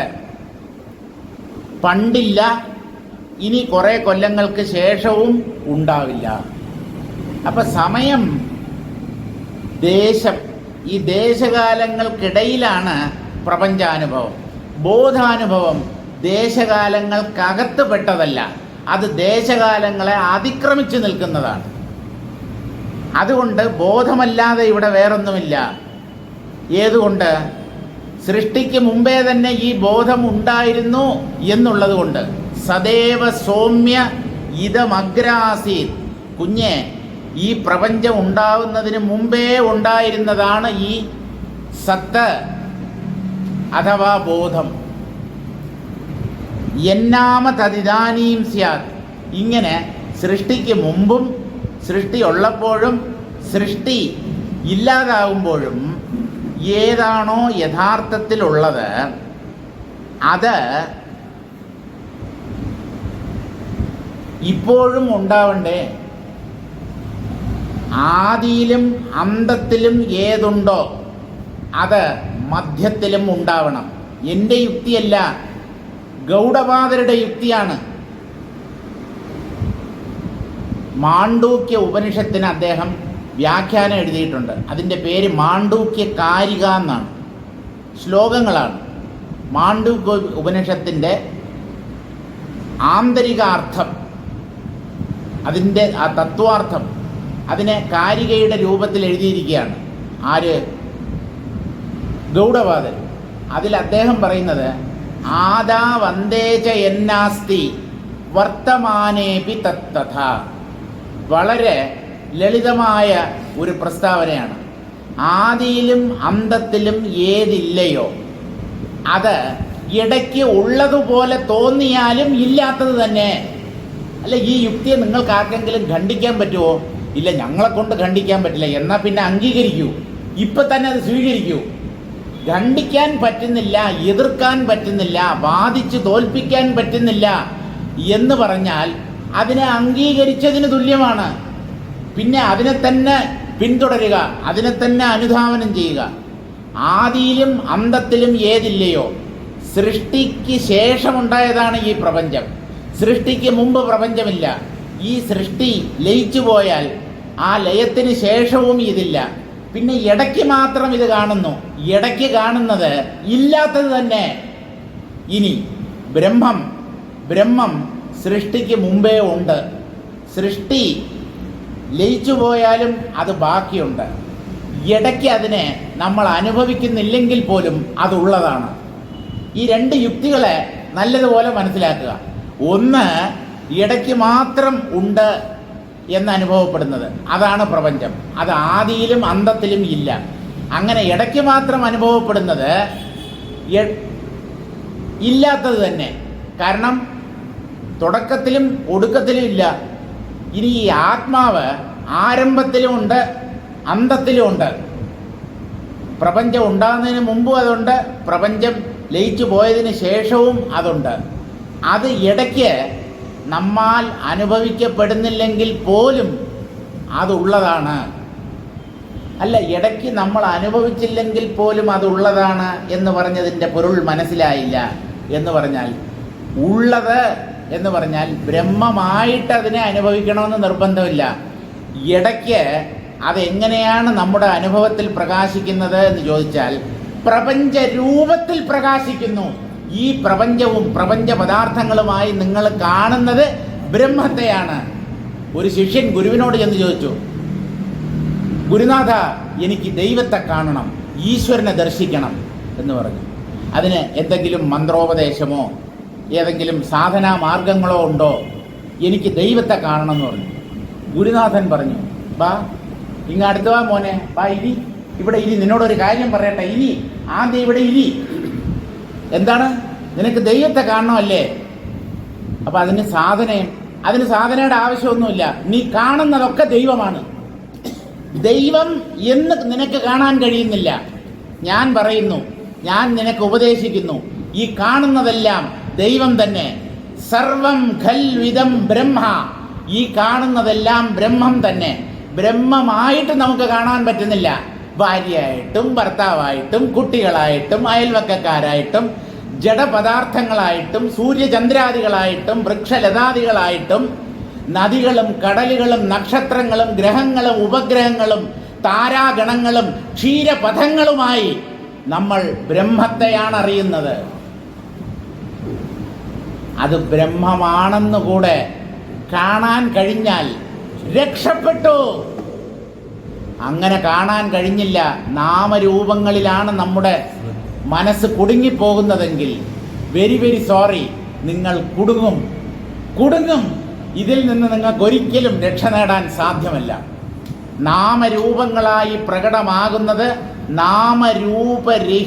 പണ്ടില്ല, ഇനി കുറേ കൊല്ലങ്ങൾക്ക് ശേഷവും ഉണ്ടാവില്ല. അപ്പം സമയം, ദേശം, ഈ ദേശകാലങ്ങൾക്കിടയിലാണ് പ്രപഞ്ചാനുഭവം. ബോധാനുഭവം ദേശകാലങ്ങൾക്കകത്ത് പെട്ടതല്ല, അത് ദേശകാലങ്ങളെ അതിക്രമിച്ചു നിൽക്കുന്നതാണ്. അതുകൊണ്ട് ബോധമല്ലാതെ ഇവിടെ വേറൊന്നുമില്ല. ഏതുകൊണ്ട്? സൃഷ്ടിക്ക് മുമ്പേ തന്നെ ഈ ബോധം ഉണ്ടായിരുന്നു എന്നുള്ളത് കൊണ്ട്. സദേവ സൗമ്യ ഇതമഗ്രാസീത്. കുഞ്ഞെ, ഈ പ്രപഞ്ചം ഉണ്ടാവുന്നതിന് മുമ്പേ ഉണ്ടായിരുന്നതാണ് ഈ സത്ത് അഥവാ ബോധം. എന്നാമ തദിദാനീം സ്യാത്. ഇങ്ങനെ സൃഷ്ടിക്ക് മുമ്പും സൃഷ്ടി ഉള്ളപ്പോഴും സൃഷ്ടി ഇല്ലാതാകുമ്പോഴും ഏതാണോ യഥാർത്ഥത്തിലുള്ളത് അത് ഇപ്പോഴും ഉണ്ടാവണ്ടേ? ആദിയിലും അന്തത്തിലും ഏതുണ്ടോ അത് മധ്യത്തിലും ഉണ്ടാവണം. എൻ്റെ യുക്തിയല്ല, ഗൗഡപാദരുടെ യുക്തിയാണ്. മാണ്ഡൂക്യ ഉപനിഷത്തിന് അദ്ദേഹം വ്യാഖ്യാനം എഴുതിയിട്ടുണ്ട്. അതിൻ്റെ പേര് മാണ്ഡൂക്യ കാരിക എന്നാണ്. ശ്ലോകങ്ങളാണ്. മാണ്ഡൂക്യ ഉപനിഷത്തിൻ്റെ ആന്തരികാർത്ഥം, അതിൻ്റെ ആ തത്വാർത്ഥം, അതിനെ കാരികയുടെ രൂപത്തിൽ എഴുതിയിരിക്കുകയാണ്. ആര്? ഗൗഡപാദൻ. അതിൽ അദ്ദേഹം പറയുന്നത് ആദാ വന്ദേച എന്നാസ്തി വർത്തമാനേപി തത്തഥ. വളരെ ലളിതമായ ഒരു പ്രസ്താവനയാണ്. ആദിയിലും അന്തത്തിലും ഏതില്ലയോ അത് ഇടയ്ക്ക് ഉള്ളതുപോലെ തോന്നിയാലും ഇല്ലാത്തത് തന്നെ. അല്ല, ഈ യുക്തിയെ നിങ്ങൾക്ക് ആർക്കെങ്കിലും ഖണ്ഡിക്കാൻ പറ്റുമോ? ഇല്ല, ഞങ്ങളെ കൊണ്ട് ഖണ്ഡിക്കാൻ പറ്റില്ല. എന്നാൽ പിന്നെ അംഗീകരിക്കൂ, ഇപ്പം തന്നെ അത് സ്വീകരിക്കൂ. ഖണ്ഡിക്കാൻ പറ്റുന്നില്ല, എതിർക്കാൻ പറ്റുന്നില്ല, വാദിച്ച് തോൽപ്പിക്കാൻ പറ്റുന്നില്ല എന്ന് പറഞ്ഞാൽ അതിനെ അംഗീകരിച്ചതിന് തുല്യമാണ്. പിന്നെ അതിനെ തന്നെ പിന്തുടരുക, അതിനെ തന്നെ അനുധാവനം ചെയ്യുക. ആദിയിലും അന്തത്തിലും ഏതില്ലയോ, സൃഷ്ടിക്ക് ശേഷമുണ്ടായതാണ് ഈ പ്രപഞ്ചം. സൃഷ്ടിക്ക് മുമ്പ് പ്രപഞ്ചമില്ല. ഈ സൃഷ്ടി ലയിച്ചു പോയാൽ ആ ലയത്തിന് ശേഷവും ഇതില്ല. പിന്നെ ഇടയ്ക്ക് മാത്രം ഇത് കാണുന്നു. ഇടയ്ക്ക് കാണുന്നത് ഇല്ലാത്തത് തന്നെ. ഇനി ബ്രഹ്മം സൃഷ്ടിക്ക് മുമ്പേ ഉണ്ട്. സൃഷ്ടി ലയിച്ചു പോയാലും അത് ബാക്കിയുണ്ട്. ഇടയ്ക്ക് അതിനെ നമ്മൾ അനുഭവിക്കുന്നില്ലെങ്കിൽ പോലും അതുള്ളതാണ്. ഈ 2 യുക്തികളെ നല്ലതുപോലെ മനസ്സിലാക്കുക. ഒന്ന്, ഇടയ്ക്ക് മാത്രം ഉണ്ട് എന്നനുഭവപ്പെടുന്നത്, അതാണ് പ്രപഞ്ചം. അത് ആദിയിലും അന്തത്തിലും ഇല്ല. അങ്ങനെ ഇടയ്ക്ക് മാത്രം അനുഭവപ്പെടുന്നത് ഇല്ലാത്തത് തന്നെ. കാരണം തുടക്കത്തിലും ഒടുക്കത്തിലും ഇല്ല. ഇനി ഈ ആത്മാവ് ആരംഭത്തിലുമുണ്ട്, അന്തത്തിലുമുണ്ട്. പ്രപഞ്ചം ഉണ്ടാകുന്നതിന് മുമ്പും അതുണ്ട്, പ്രപഞ്ചം ലയിച്ചു പോയതിന് ശേഷവും അതുണ്ട്. അത് ഇടയ്ക്ക് നമ്മാൽ അനുഭവിക്കപ്പെടുന്നില്ലെങ്കിൽ പോലും അതുള്ളതാണ്. അല്ല, ഇടയ്ക്ക് നമ്മൾ അനുഭവിച്ചില്ലെങ്കിൽ പോലും അതുള്ളതാണ് എന്ന് പറഞ്ഞതിൻ്റെ പൊരുൾ മനസ്സിലായില്ല. എന്ന് പറഞ്ഞാൽ ഉള്ളത് എന്ന് പറഞ്ഞാൽ ബ്രഹ്മമായിട്ട് അതിനെ അനുഭവിക്കണമെന്ന് നിർബന്ധമില്ല. ഇടയ്ക്ക് അതെങ്ങനെയാണ് നമ്മുടെ അനുഭവത്തിൽ പ്രകാശിക്കുന്നത് എന്ന് ചോദിച്ചാൽ പ്രപഞ്ച രൂപത്തിൽ പ്രകാശിക്കുന്നു. ഈ പ്രപഞ്ചവും പ്രപഞ്ച പദാർത്ഥങ്ങളുമായി നിങ്ങൾ കാണുന്നത് ബ്രഹ്മത്തെയാണ്. ഒരു ശിഷ്യൻ ഗുരുവിനോട് ചെന്ന് ചോദിച്ചു, ഗുരുനാഥ, എനിക്ക് ദൈവത്തെ കാണണം, ഈശ്വരനെ ദർശിക്കണം എന്ന് പറഞ്ഞു. അതിന് എന്തെങ്കിലും മന്ത്രോപദേശമോ ഏതെങ്കിലും സാധനാ മാർഗങ്ങളോ ഉണ്ടോ? എനിക്ക് ദൈവത്തെ കാണണം എന്ന് പറഞ്ഞു. ഗുരുനാഥൻ പറഞ്ഞു, ബാ ഇങ്ങ് അടുത്ത് വാ മോനെ, ബാ ഇരി, ഇവിടെ ഇരി, നിന്നോടൊരു കാര്യം പറയട്ടെ, ഇരി, ആദ്യം ഇവിടെ ഇരി. എന്താണ്? നിനക്ക് ദൈവത്തെ കാണണമല്ലേ? അപ്പം അതിന് സാധനയുടെ ആവശ്യമൊന്നുമില്ല. നീ കാണുന്നതൊക്കെ ദൈവമാണ്. ദൈവം എന്ന് നിനക്ക് കാണാൻ കഴിയുന്നില്ല. ഞാൻ പറയുന്നു, ഞാൻ നിനക്ക് ഉപദേശിക്കുന്നു, ഈ കാണുന്നതെല്ലാം ദൈവം തന്നെ. സർവം ഖൽവിദം ബ്രഹ്മ. ഈ കാണുന്നതെല്ലാം ബ്രഹ്മം തന്നെ. ബ്രഹ്മമായിട്ട് നമുക്ക് കാണാൻ പറ്റുന്നില്ല. ഭാര്യയായിട്ടും ഭർത്താവായിട്ടും കുട്ടികളായിട്ടും അയൽവക്കക്കാരായിട്ടും ജഡപദാർത്ഥങ്ങളായിട്ടും സൂര്യചന്ദ്രാദികളായിട്ടും വൃക്ഷലതാദികളായിട്ടും നദികളും കടലുകളും നക്ഷത്രങ്ങളും ഗ്രഹങ്ങളും ഉപഗ്രഹങ്ങളും താരാഗണങ്ങളും ക്ഷീരപഥങ്ങളുമായി നമ്മൾ ബ്രഹ്മത്തെയാണ് അറിയുന്നത്. അത് ബ്രഹ്മമാണെന്നുകൂടെ കാണാൻ കഴിഞ്ഞാൽ രക്ഷപ്പെട്ടു. അങ്ങനെ കാണാൻ കഴിഞ്ഞില്ല, നാമരൂപങ്ങളിലാണ് നമ്മുടെ മനസ്സ് കുടുങ്ങിപ്പോകുന്നതെങ്കിൽ വെരി വെരി സോറി, നിങ്ങൾ കുടുങ്ങും. ഇതിൽ നിന്ന് നിങ്ങൾക്കൊരിക്കലും രക്ഷ നേടാൻ സാധ്യമല്ല. നാമരൂപങ്ങളായി പ്രകടമാകുന്നത് നാമരൂപരഹിതമായ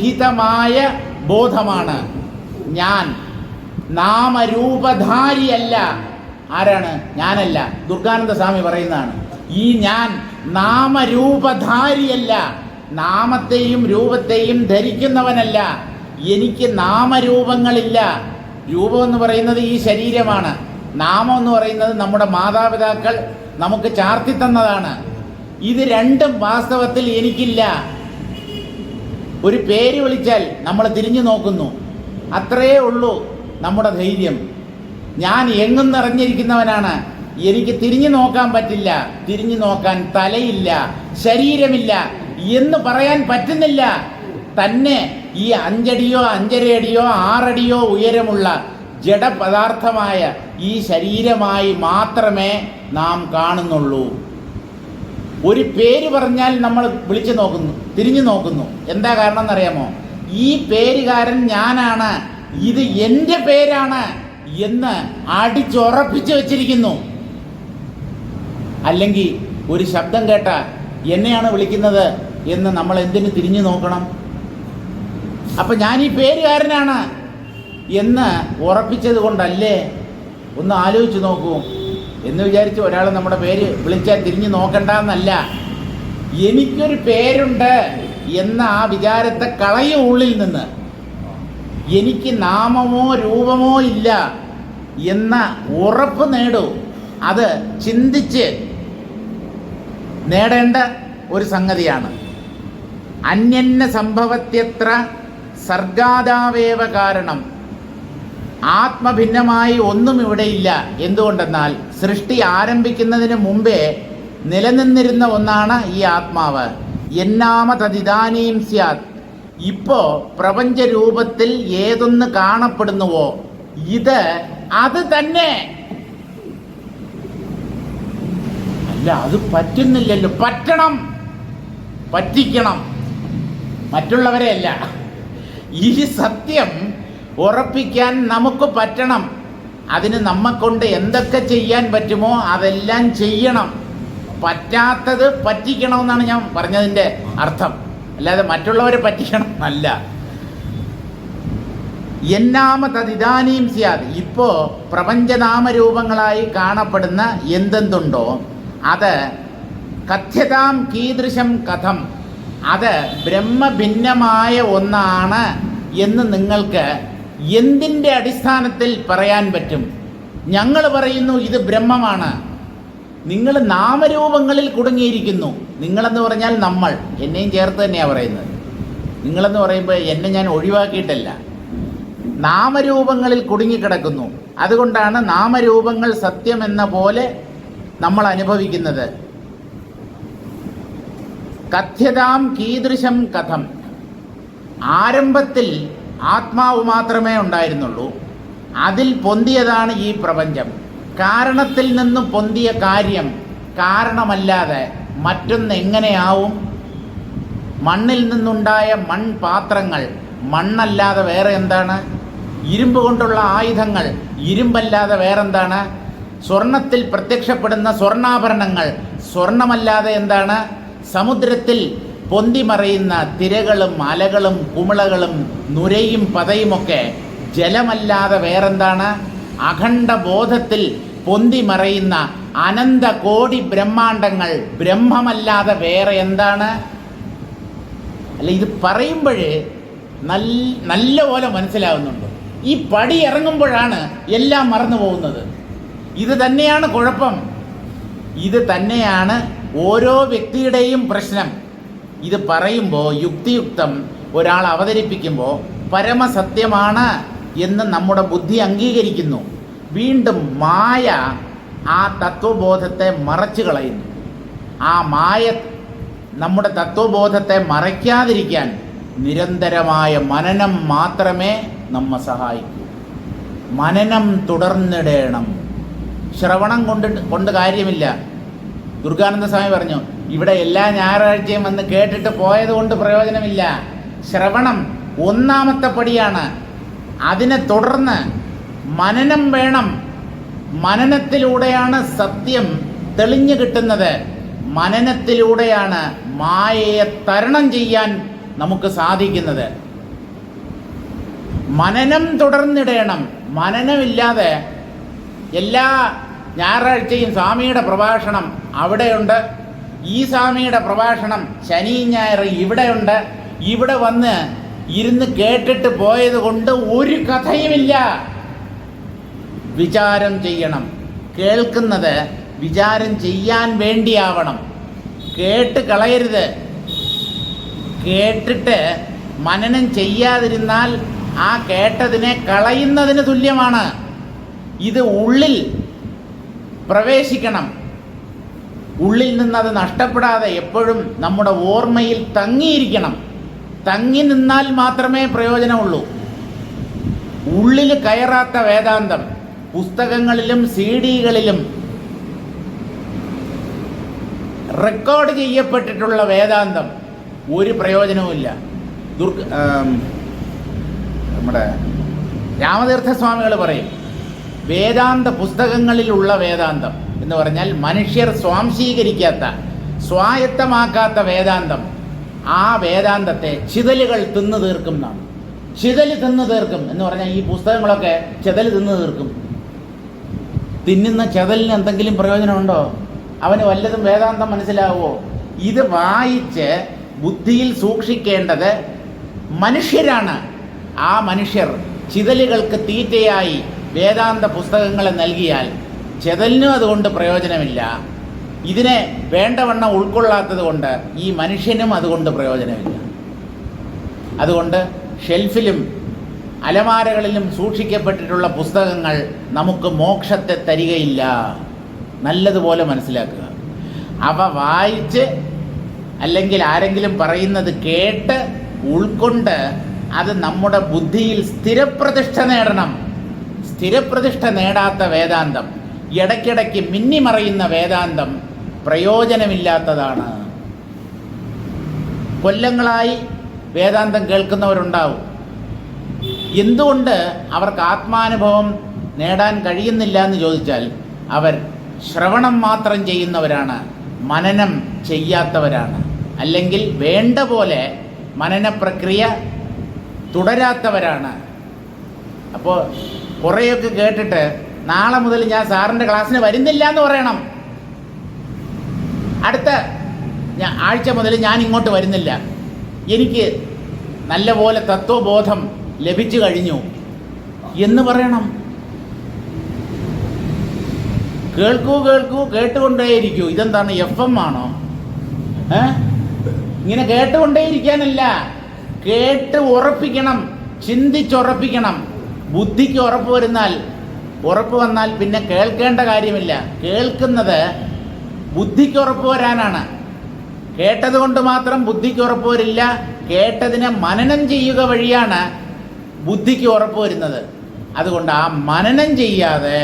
ബോധമാണ്. ഞാൻ നാമരൂപധാരിയല്ല. ആരാണ്? ഞാനല്ല. ദുർഗാനന്ദ സ്വാമി പറയുന്നതാണ്. ഈ ഞാൻ നാമരൂപധാരിയല്ല, നാമത്തെയും രൂപത്തെയും ധരിക്കുന്നവനല്ല. എനിക്ക് നാമരൂപങ്ങളില്ല. രൂപം എന്ന് പറയുന്നത് ഈ ശരീരമാണ്. നാമം എന്ന് പറയുന്നത് നമ്മുടെ മാതാപിതാക്കൾ നമുക്ക് ചാർത്തി തന്നതാണ്. ഇത് രണ്ടും വാസ്തവത്തിൽ എനിക്കില്ല. ഒരു പേര് വിളിച്ചാൽ നമ്മൾ തിരിഞ്ഞു നോക്കുന്നു, അത്രയേ ഉള്ളൂ നമ്മുടെ ധൈര്യം. ഞാൻ എങ്ങും നിറഞ്ഞിരിക്കുന്നവനാണ്, എനിക്ക് തിരിഞ്ഞു നോക്കാൻ പറ്റില്ല, തിരിഞ്ഞു നോക്കാൻ തലയില്ല, ശരീരമില്ല എന്ന് പറയാൻ പറ്റുന്നില്ല. തന്നെ ഈ 5 അടിയോ 5.5 അടിയോ 6 അടിയോ ഉയരമുള്ള ജഡപദാർത്ഥമായ ഈ ശരീരമായി മാത്രമേ നാം കാണുന്നുള്ളൂ. ഒരു പേര് പറഞ്ഞാൽ നമ്മൾ വിളിച്ചു നോക്കുന്നു, തിരിഞ്ഞു നോക്കുന്നു. എന്താ കാരണം എന്നറിയാമോ? ഈ പേരുകാരൻ ഞാനാണ്, ഇത് എൻ്റെ പേരാണ് എന്ന് അടിച്ചുറപ്പിച്ചു വെച്ചിരിക്കുന്നു. അല്ലെങ്കിൽ ഒരു ശബ്ദം കേട്ട എന്നെയാണ് വിളിക്കുന്നത് എന്ന് നമ്മൾ എന്തിനു തിരിഞ്ഞു നോക്കണം? അപ്പൊ ഞാൻ ഈ പേരുകാരനാണ് എന്ന് ഉറപ്പിച്ചത് കൊണ്ടല്ലേ? ഒന്ന് ആലോചിച്ച് നോക്കൂ. എന്ന് വിചാരിച്ച് ഒരാൾ നമ്മുടെ പേര് വിളിച്ചാൽ തിരിഞ്ഞു നോക്കണ്ടെന്നല്ല. എനിക്കൊരു പേരുണ്ട് എന്ന ആ വിചാരത്തെ കളയും ഉള്ളിൽ നിന്ന്. എനിക്ക് നാമമോ രൂപമോ ഇല്ല എന്ന ഉറപ്പ് നേടൂ. അത് ചിന്തിച്ച് നേടേണ്ട ഒരു സംഗതിയാണ്. അന്യന്ന സംഭവത്യത്ര സർഗാദാവേവ കാരണം. ആത്മഭിന്നമായി ഒന്നും ഇവിടെയില്ല. എന്തുകൊണ്ടെന്നാൽ സൃഷ്ടി ആരംഭിക്കുന്നതിന് മുമ്പേ നിലനിന്നിരുന്ന ഒന്നാണ് ഈ ആത്മാവ്. എന്നാമ തദിദാനീം സ്യാത്. ഇപ്പോ പ്രപഞ്ച രൂപത്തിൽ ഏതൊന്ന് കാണപ്പെടുന്നുവോ ഇത് അത് തന്നെ. അല്ല, അത് പറ്റുന്നില്ലല്ലോ. പറ്റിക്കണം, മറ്റുള്ളവരെ അല്ല. ഈ സത്യം ഉറപ്പിക്കാൻ നമുക്ക് പറ്റണം. അതിന് നമ്മെക്കൊണ്ട് എന്തൊക്കെ ചെയ്യാൻ പറ്റുമോ അതെല്ലാം ചെയ്യണം. പറ്റാത്തത് പറ്റിക്കണമെന്നാണ് ഞാൻ പറഞ്ഞതിൻ്റെ അർത്ഥം, അല്ലാതെ മറ്റുള്ളവരെ പറ്റിക്കണം അല്ല. എന്നാമ തദിദാനീം സ്യാത്. ഇപ്പോൾ പ്രപഞ്ചനാമരൂപങ്ങളായി കാണപ്പെടുന്ന എന്തെന്തുണ്ടോ അത് കഥ്യതാം കീദൃശം കഥം, അത് ബ്രഹ്മഭിന്നമായ ഒന്നാണ് എന്ന് നിങ്ങൾക്ക് എന്തിൻ്റെ അടിസ്ഥാനത്തിൽ പറയാൻ പറ്റും? ഞങ്ങൾ പറയുന്നു ഇത് ബ്രഹ്മമാണ്. നിങ്ങൾ നാമരൂപങ്ങളിൽ കുടുങ്ങിയിരിക്കുന്നു. നിങ്ങളെന്ന് പറഞ്ഞാൽ നമ്മൾ, എന്നെയും ചേർത്ത് തന്നെയാണ് പറയുന്നത്. നിങ്ങളെന്ന് പറയുമ്പോൾ എന്നെ ഞാൻ ഒഴിവാക്കിയിട്ടല്ല, നാമരൂപങ്ങളിൽ കുടുങ്ങിക്കിടക്കുന്നു. അതുകൊണ്ടാണ് നാമരൂപങ്ങൾ സത്യം എന്ന പോലെ നമ്മൾ അനുഭവിക്കുന്നത്. കഥ്യതാം കീദൃശം കഥം. ആരംഭത്തിൽ ആത്മാവ് മാത്രമേ ഉണ്ടായിരുന്നുള്ളൂ. അതിൽ പൊന്തിയതാണ് ഈ പ്രപഞ്ചം. കാരണത്തിൽ നിന്നും പൊന്തിയ കാര്യം കാരണമല്ലാതെ മറ്റൊന്ന് എങ്ങനെയാവും? മണ്ണിൽ നിന്നുണ്ടായ മൺപാത്രങ്ങൾ മണ്ണല്ലാതെ വേറെ എന്താണ്? ഇരുമ്പ് കൊണ്ടുള്ള ആയുധങ്ങൾ ഇരുമ്പല്ലാതെ വേറെന്താണ്? സ്വർണത്തിൽ പ്രത്യക്ഷപ്പെടുന്ന സ്വർണ്ണാഭരണങ്ങൾ സ്വർണമല്ലാതെ എന്താണ്? സമുദ്രത്തിൽ പൊന്തിമറയുന്ന തിരകളും അലകളും കുമിളകളും നുരയും പതയുമൊക്കെ ജലമല്ലാതെ വേറെന്താണ്? അഖണ്ഡ ബോധത്തിൽ പൊന്തിമറയുന്ന അനന്ത കോടി ബ്രഹ്മാണ്ടങ്ങൾ ബ്രഹ്മമല്ലാതെ വേറെ എന്താണ്? അല്ല, ഇത് പറയുമ്പോഴേ നല്ല പോലെ മനസ്സിലാവുന്നുണ്ട്. ഈ പടി ഇറങ്ങുമ്പോഴാണ് എല്ലാം മറന്നു പോകുന്നത്. ഇത് തന്നെയാണ് കുഴപ്പം. ഇത് തന്നെയാണ് ഓരോ വ്യക്തിയുടെയും പ്രശ്നം. ഇത് പറയുമ്പോൾ യുക്തിയുക്തം ഒരാൾ അവതരിപ്പിക്കുമ്പോൾ പരമസത്യമാണ് എന്ന് നമ്മുടെ ബുദ്ധി അംഗീകരിക്കുന്നു. വീണ്ടും മായ ആ തത്വബോധത്തെ മറച്ചു കളയുന്നു. ആ മായ നമ്മുടെ തത്വബോധത്തെ മറയ്ക്കാതിരിക്കാൻ നിരന്തരമായ മനനം മാത്രമേ നമ്മെ സഹായിക്കൂ. മനനം തുടർന്നിടണം. ശ്രവണം കൊണ്ട് കാര്യമില്ല. ദുർഗാനന്ദ സ്വാമി പറഞ്ഞു, ഇവിടെ എല്ലാ ഞായറാഴ്ചയും വന്ന് കേട്ടിട്ട് പോയത് കൊണ്ട് പ്രയോജനമില്ല. ശ്രവണം ഒന്നാമത്തെ പടിയാണ്. അതിനെ തുടർന്ന് മനനം വേണം. മനനത്തിലൂടെയാണ് സത്യം തെളിഞ്ഞു കിട്ടുന്നത്. മനനത്തിലൂടെയാണ് മായയെ തരണം ചെയ്യാൻ നമുക്ക് സാധിക്കുന്നത്. മനനം തുടർന്നിടണം. മനനമില്ലാതെ എല്ലാ ഞായറാഴ്ചയും സ്വാമിയുടെ പ്രഭാഷണം അവിടെയുണ്ട്, ഈ സ്വാമിയുടെ പ്രഭാഷണം ശനി ഞായർ ഇവിടെയുണ്ട്, ഇവിടെ വന്ന് ഇരുന്ന് കേട്ടിട്ട് പോയത് കൊണ്ട് ഒരു കഥയുമില്ല. വിചാരം ചെയ്യണം. കേൾക്കുന്നത് വിചാരം ചെയ്യാൻ വേണ്ടിയാവണം. കേട്ട് കളയരുത്. കേട്ടിട്ട് മനനം ചെയ്യാതിരുന്നാൽ ആ കേട്ടതിനെ കളയുന്നതിന് തുല്യമാണ്. ഇത് ഉള്ളിൽ പ്രവേശിക്കണം. ഉള്ളിൽ നിന്നത് നഷ്ടപ്പെടാതെ എപ്പോഴും നമ്മുടെ ഓർമ്മയിൽ തങ്ങിയിരിക്കണം. തങ്ങി നിന്നാൽ മാത്രമേ പ്രയോജനമുള്ളൂ. ഉള്ളിൽ കയറാത്ത വേദാന്തം പുസ്തകങ്ങളിലും CD-കളിലും റെക്കോർഡ് ചെയ്യപ്പെട്ടിട്ടുള്ള വേദാന്തം ഒരു പ്രയോജനവുമില്ല. നമ്മുടെ രാമതീർത്ഥസ്വാമികൾ പറയും, വേദാന്ത പുസ്തകങ്ങളിലുള്ള വേദാന്തം എന്ന് പറഞ്ഞാൽ മനുഷ്യർ സ്വാംശീകരിക്കാത്ത, സ്വായത്തമാക്കാത്ത വേദാന്തം, ആ വേദാന്തത്തെ ചിതലുകൾ തിന്നു തീർക്കും എന്നാണ്. ചിതല് തിന്നു തീർക്കും എന്ന് പറഞ്ഞാൽ ഈ പുസ്തകങ്ങളൊക്കെ ചിതല് തിന്നു തീർക്കും. തിന്നുന്ന ചെതലിന് എന്തെങ്കിലും പ്രയോജനമുണ്ടോ? അവന് വല്ലതും വേദാന്തം മനസ്സിലാവുമോ? ഇത് വായിച്ച് ബുദ്ധിയിൽ സൂക്ഷിക്കേണ്ടത് മനുഷ്യരാണ്. ആ മനുഷ്യർ ചിതലുകൾക്ക് തീറ്റയായി വേദാന്ത പുസ്തകങ്ങളെ നൽകിയാൽ ചെതലിനും അതുകൊണ്ട് പ്രയോജനമില്ല. ഇതിനെ വേണ്ടവണ്ണം ഉൾക്കൊള്ളാത്തത് കൊണ്ട് ഈ മനുഷ്യനും അതുകൊണ്ട് പ്രയോജനമില്ല. അതുകൊണ്ട് ഷെൽഫിലും അലമാരകളിലും സൂക്ഷിക്കപ്പെട്ടിട്ടുള്ള പുസ്തകങ്ങൾ നമുക്ക് മോക്ഷത്തെ തരികയില്ല. നല്ലതുപോലെ മനസ്സിലാക്കുക. അവ വായിച്ച് അല്ലെങ്കിൽ ആരെങ്കിലും പറയുന്നത് കേട്ട് ഉൾക്കൊണ്ട് അത് നമ്മുടെ ബുദ്ധിയിൽ സ്ഥിരപ്രതിഷ്ഠ നേടണം. സ്ഥിരപ്രതിഷ്ഠ നേടാത്ത വേദാന്തം, ഇടയ്ക്കിടയ്ക്ക് മിന്നിമറയുന്ന വേദാന്തം പ്രയോജനമില്ലാത്തതാണ്. കൊല്ലങ്ങളായി വേദാന്തം കേൾക്കുന്നവരുണ്ടാവും. എന്തുകൊണ്ട് അവർക്ക് ആത്മാനുഭവം നേടാൻ കഴിയുന്നില്ല എന്ന് ചോദിച്ചാൽ അവർ ശ്രവണം മാത്രം ചെയ്യുന്നവരാണ്, മനനം ചെയ്യാത്തവരാണ്. അല്ലെങ്കിൽ വേണ്ട പോലെ മനന പ്രക്രിയ തുടരാത്തവരാണ്. അപ്പോൾ കുറേയൊക്കെ കേട്ടിട്ട് നാളെ മുതൽ ഞാൻ സാറിൻ്റെ ക്ലാസ്സിന് വരുന്നില്ല എന്ന് പറയണം. അടുത്ത ആഴ്ച മുതൽ ഞാൻ ഇങ്ങോട്ട് വരുന്നില്ല, എനിക്ക് നല്ലപോലെ തത്വബോധം ലഭിച്ചു കഴിഞ്ഞു എന്ന് പറയണം. കേൾക്കൂ കേട്ടുകൊണ്ടേയിരിക്കൂ. ഇതെന്താണ്, FM ആണോ? ഇങ്ങനെ കേട്ടുകൊണ്ടേയിരിക്കാനല്ല, കേട്ട് ഉറപ്പിക്കണം, ചിന്തിച്ചുറപ്പിക്കണം. ബുദ്ധിക്ക് ഉറപ്പ് വന്നാൽ പിന്നെ കേൾക്കേണ്ട കാര്യമില്ല. കേൾക്കുന്നത് ബുദ്ധിക്ക് ഉറപ്പ് വരാനാണ്. കേട്ടത് കൊണ്ട് മാത്രം ബുദ്ധിക്ക് ഉറപ്പ് വരില്ല. കേട്ടതിനെ മനനം ചെയ്യുക വഴിയാണ് ബുദ്ധിക്ക് ഉറപ്പ് വരുന്നത്. അതുകൊണ്ട് ആ മനനം ചെയ്യാതെ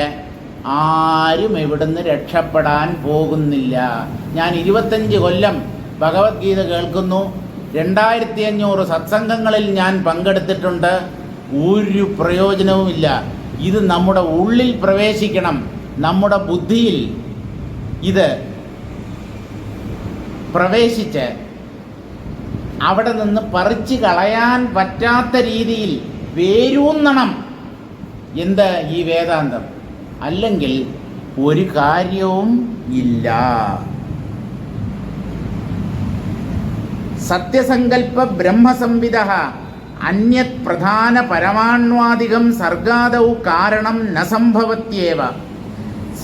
ആരും ഇവിടുന്ന് രക്ഷപ്പെടാൻ പോകുന്നില്ല. ഞാൻ 25 കൊല്ലം ഭഗവത്ഗീത കേൾക്കുന്നു. 2500 സത്സംഗങ്ങളിൽ ഞാൻ പങ്കെടുത്തിട്ടുണ്ട്. ഒരു പ്രയോജനവുമില്ല. ഇത് നമ്മുടെ ഉള്ളിൽ പ്രവേശിക്കണം. നമ്മുടെ ബുദ്ധിയിൽ ഇത് പ്രവേശിച്ച് അവിടെ നിന്ന് പറിച്ചു കളയാൻ പറ്റാത്ത രീതിയിൽ വേരൂന്നണം എന്ത് ഈ വേദാന്തം. അല്ലെങ്കിൽ ഒരു കാര്യവും ഇല്ല. സത്യസങ്കല്പ ബ്രഹ്മസംവിദ അന്യത് പ്രധാന പരമാണ്വാദികം സർഗാദൗ കാരണം ന സംഭവത്യേവ.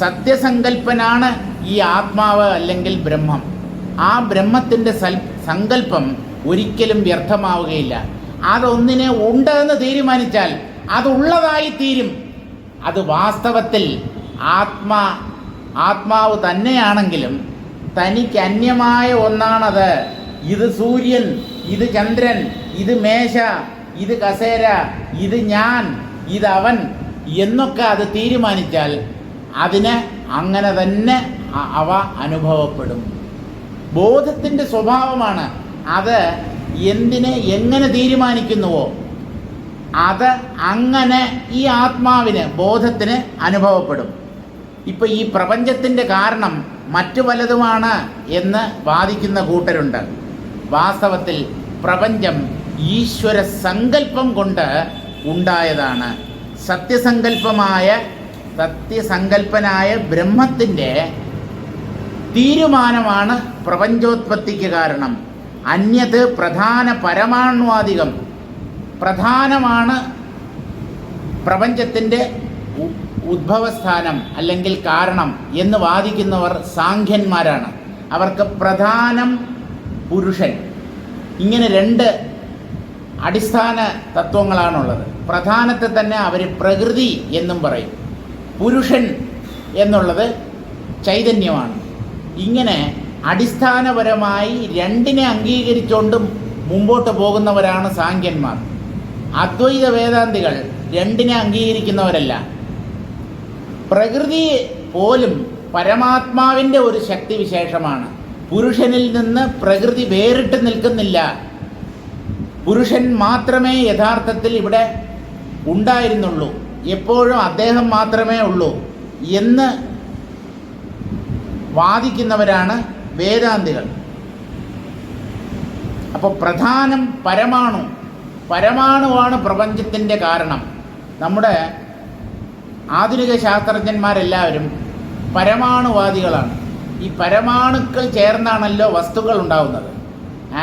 സത്യസങ്കല്പനാണ് ഈ ആത്മാവ് അല്ലെങ്കിൽ ബ്രഹ്മം. ആ ബ്രഹ്മത്തിൻ്റെ സങ്കല്പം ഒരിക്കലും വ്യർത്ഥമാവുകയില്ല. അതൊന്നിനെ ഉണ്ട് എന്ന് തീരുമാനിച്ചാൽ അതുള്ളതായി തീരും. അത് വാസ്തവത്തിൽ ആത്മാവ് തന്നെയാണെങ്കിലും തനിക്ക് അന്യമായ ഒന്നാണത്. ഇത് സൂര്യൻ, ഇത് ചന്ദ്രൻ, ഇത് മേശ, ഇത് കസേര, ഇത് ഞാൻ, ഇതവൻ എന്നൊക്കെ അത് തീരുമാനിച്ചാൽ അതിന് അങ്ങനെ തന്നെ അവ അനുഭവപ്പെടും. ബോധത്തിൻ്റെ സ്വഭാവമാണ് അത്. എന്തിനെ എങ്ങനെ തീരുമാനിക്കുന്നുവോ അത് അങ്ങനെ ഈ ആത്മാവിന്, ബോധത്തിന് അനുഭവപ്പെടും. ഇപ്പം ഈ പ്രപഞ്ചത്തിൻ്റെ കാരണം മറ്റു പലതുമാണ് എന്ന് വാദിക്കുന്ന കൂട്ടരുണ്ട്. വാസ്തവത്തിൽ പ്രപഞ്ചം ഈശ്വര സങ്കല്പം കൊണ്ട് ഉണ്ടായതാണ്. സത്യസങ്കല്പനായ ബ്രഹ്മത്തിൻ്റെ തീരുമാനമാണ് പ്രപഞ്ചോത്പത്തിക്ക് കാരണം. അന്യത് പ്രധാന പരമാണ്വാദികം, പ്രധാനമാണ് പ്രപഞ്ചത്തിൻ്റെ ഉദ്ഭവസ്ഥാനം അല്ലെങ്കിൽ കാരണം എന്ന് വാദിക്കുന്നവർ സാഖ്യന്മാരാണ്. അവർക്ക് പ്രധാനം പുരുഷൻ, ഇങ്ങനെ രണ്ട് അടിസ്ഥാന തത്വങ്ങളാണുള്ളത്. പ്രധാനത്തെ തന്നെ അവർ പ്രകൃതി എന്നും പറയും. പുരുഷൻ എന്നുള്ളത് ചൈതന്യമാണ്. ഇങ്ങനെ അടിസ്ഥാനപരമായി രണ്ടിനെ അംഗീകരിച്ചുകൊണ്ട് മുമ്പോട്ട് പോകുന്നവരാണ് സാഖ്യന്മാർ. അദ്വൈത വേദാന്തികൾ രണ്ടിനെ അംഗീകരിക്കുന്നവരല്ല. പ്രകൃതി പോലും പരമാത്മാവിൻ്റെ ഒരു ശക്തി വിശേഷമാണ്. പുരുഷനിൽ നിന്ന് പ്രകൃതി വേറിട്ട് നിൽക്കുന്നില്ല. പുരുഷൻ മാത്രമേ യഥാർത്ഥത്തിൽ ഇവിടെ ഉണ്ടായിരുന്നുള്ളൂ, എപ്പോഴും അദ്ദേഹം മാത്രമേ ഉള്ളൂ എന്ന് വാദിക്കുന്നവരാണ് വേദാന്തികൾ. അപ്പോൾ പ്രധാനം പരമാണുവാണ് പ്രപഞ്ചത്തിൻ്റെ കാരണം. നമ്മുടെ ആധുനിക ശാസ്ത്രജ്ഞന്മാരെല്ലാവരും പരമാണുവാദികളാണ്. ഈ പരമാണുക്കൾ ചേർന്നാണല്ലോ വസ്തുക്കൾ ഉണ്ടാവുന്നത്,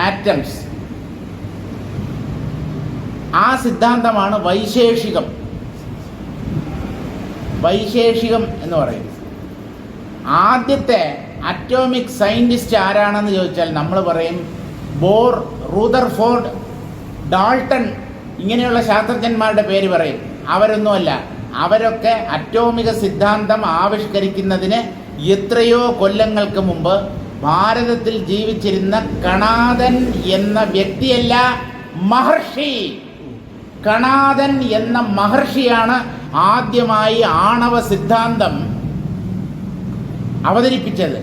ആറ്റംസ്. ആ സിദ്ധാന്തമാണ് വൈശേഷികം എന്ന് പറയുന്നത്. ആദ്യത്തെ അറ്റോമിക് സയൻറ്റിസ്റ്റ് ആരാണെന്ന് ചോദിച്ചാൽ നമ്മൾ പറയും ബോർ, റൂദർഫോർഡ്, ഡാൾട്ടൺ, ഇങ്ങനെയുള്ള ശാസ്ത്രജ്ഞന്മാരുടെ പേര് പറയും. അവരൊന്നുമല്ല. അവരൊക്കെ അറ്റോമിക സിദ്ധാന്തം ആവിഷ്കരിക്കുന്നതിന് എത്രയോ കൊല്ലങ്ങൾക്ക് മുമ്പ് ഭാരതത്തിൽ ജീവിച്ചിരുന്ന കണാദൻ എന്ന വ്യക്തിയല്ല, മഹർഷി. കണാദൻ എന്ന മഹർഷിയാണ് ആദ്യമായി ആണവ സിദ്ധാന്തം അവതരിപ്പിച്ചത്.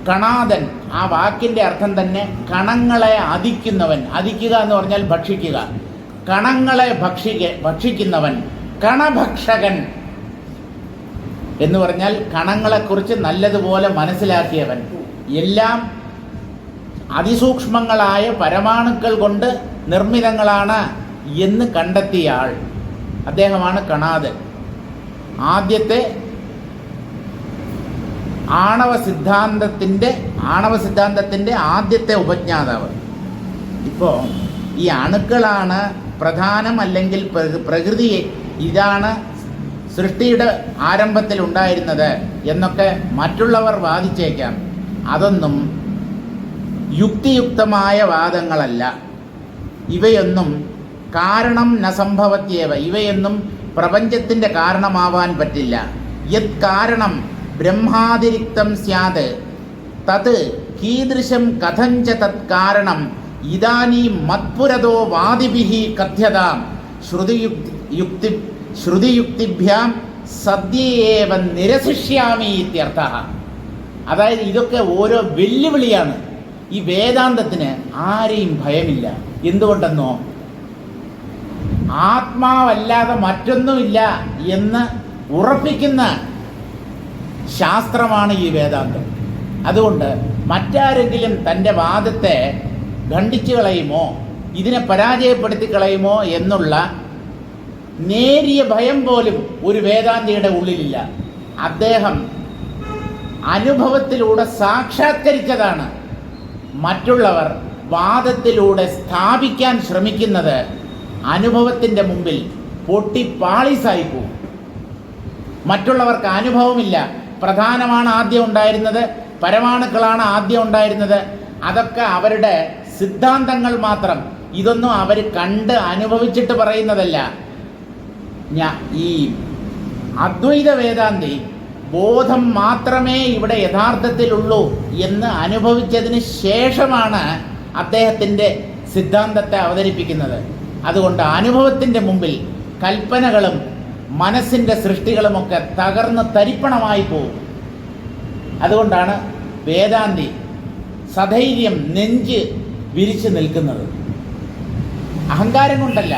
കണാദൻ, ആ വാക്കിൻ്റെ അർത്ഥം തന്നെ കണങ്ങളെ അധിക്കുന്നവൻ. അധിക്കുക എന്ന് പറഞ്ഞാൽ ഭക്ഷിക്കുക. കണങ്ങളെ ഭക്ഷിക്കുന്നവൻ, കണഭക്ഷകൻ എന്ന് പറഞ്ഞാൽ കണങ്ങളെക്കുറിച്ച് നല്ലതുപോലെ മനസ്സിലാക്കിയവൻ. എല്ലാം അതിസൂക്ഷ്മങ്ങളായ പരമാണുക്കൾ കൊണ്ട് നിർമ്മിതങ്ങളാണ് എന്ന് കണ്ടെത്തിയ ആൾ അദ്ദേഹമാണ് കണാദൻ. ആദ്യത്തെ ആണവ സിദ്ധാന്തത്തിൻ്റെ ആദ്യത്തെ ഉപജ്ഞാതാവ്. ഇപ്പോൾ ഈ അണുക്കളാണ് പ്രധാനം, അല്ലെങ്കിൽ പ്രകൃതി ഇതാണ് സൃഷ്ടിയുടെ ആരംഭത്തിൽ ഉണ്ടായിരുന്നത് എന്നൊക്കെ മറ്റുള്ളവർ വാദിച്ചേക്കാം. അതൊന്നും യുക്തിയുക്തമായ വാദങ്ങളല്ല. ഇവയൊന്നും കാരണം ന സംഭവത്യേവ, ഇവയൊന്നും പ്രപഞ്ചത്തിൻ്റെ കാരണമാവാൻ പറ്റില്ല. യത് കാരണം ബ്രഹ്മാതിരിക്തം സ്യാത് തത് കീദൃശം കഥഞ്ച തത് കാരണം ഇദാനീം മത്പുരതോ വാദിഭിഃ കഥ്യതാം ശ്രുതിയുക്തിഭ്യാം സദ്യേവ നിരസിഷ്യാമി ഇത്യർത്ഥഃ. അതായത് ഇതൊക്കെ ഓരോ വെല്ലുവിളിയാണ്. ഈ വേദാന്തത്തിന് ആരെയും ഭയമില്ല. എന്തുകൊണ്ടെന്നോ, ആത്മാവല്ലാതെ മറ്റൊന്നുമില്ല എന്ന് ഉറപ്പിക്കുന്ന ശാസ്ത്രമാണ് ഈ വേദാന്തം. അതുകൊണ്ട് മറ്റാരെങ്കിലും തൻ്റെ വാദത്തെ ഖണ്ഡിച്ചു കളയുമോ, ഇതിനെ പരാജയപ്പെടുത്തി കളയുമോ എന്നുള്ള നേരിയ ഭയം പോലും ഒരു വേദാന്തിയുടെ ഉള്ളിലില്ല. അദ്ദേഹം അനുഭവത്തിലൂടെ സാക്ഷാത്കരിച്ചതാണ് മറ്റുള്ളവർ വാദത്തിലൂടെ സ്ഥാപിക്കാൻ ശ്രമിക്കുന്നത് അനുഭവത്തിൻ്റെ മുമ്പിൽ പൊട്ടിപ്പാളീസായി പോകും. മറ്റുള്ളവർക്ക് അനുഭവമില്ല. പ്രധാനമാണ് ആദ്യം ഉണ്ടായിരുന്നത്, പരമാണുക്കളാണ് ആദ്യം ഉണ്ടായിരുന്നത്. അതൊക്കെ അവരുടെ സിദ്ധാന്തങ്ങൾ മാത്രം. ഇതൊന്നും അവർ കണ്ട് അനുഭവിച്ചിട്ട് പറയുന്നതല്ല. ഈ അദ്വൈത വേദാന്തി ബോധം മാത്രമേ ഇവിടെ യഥാർത്ഥത്തിലുള്ളൂ എന്ന് അനുഭവിച്ചതിന് ശേഷമാണ് അദ്ദേഹത്തിൻ്റെ സിദ്ധാന്തത്തെ അവതരിപ്പിക്കുന്നത്. അതുകൊണ്ട് അനുഭവത്തിൻ്റെ മുമ്പിൽ കൽപ്പനകളും മനസ്സിൻ്റെ സൃഷ്ടികളുമൊക്കെ തകർന്ന് തരിപ്പണമായി പോകും. അതുകൊണ്ടാണ് വേദാന്തി സധൈര്യം നെഞ്ച് വിരിച്ചു നിൽക്കുന്നത്. അഹങ്കാരം കൊണ്ടല്ല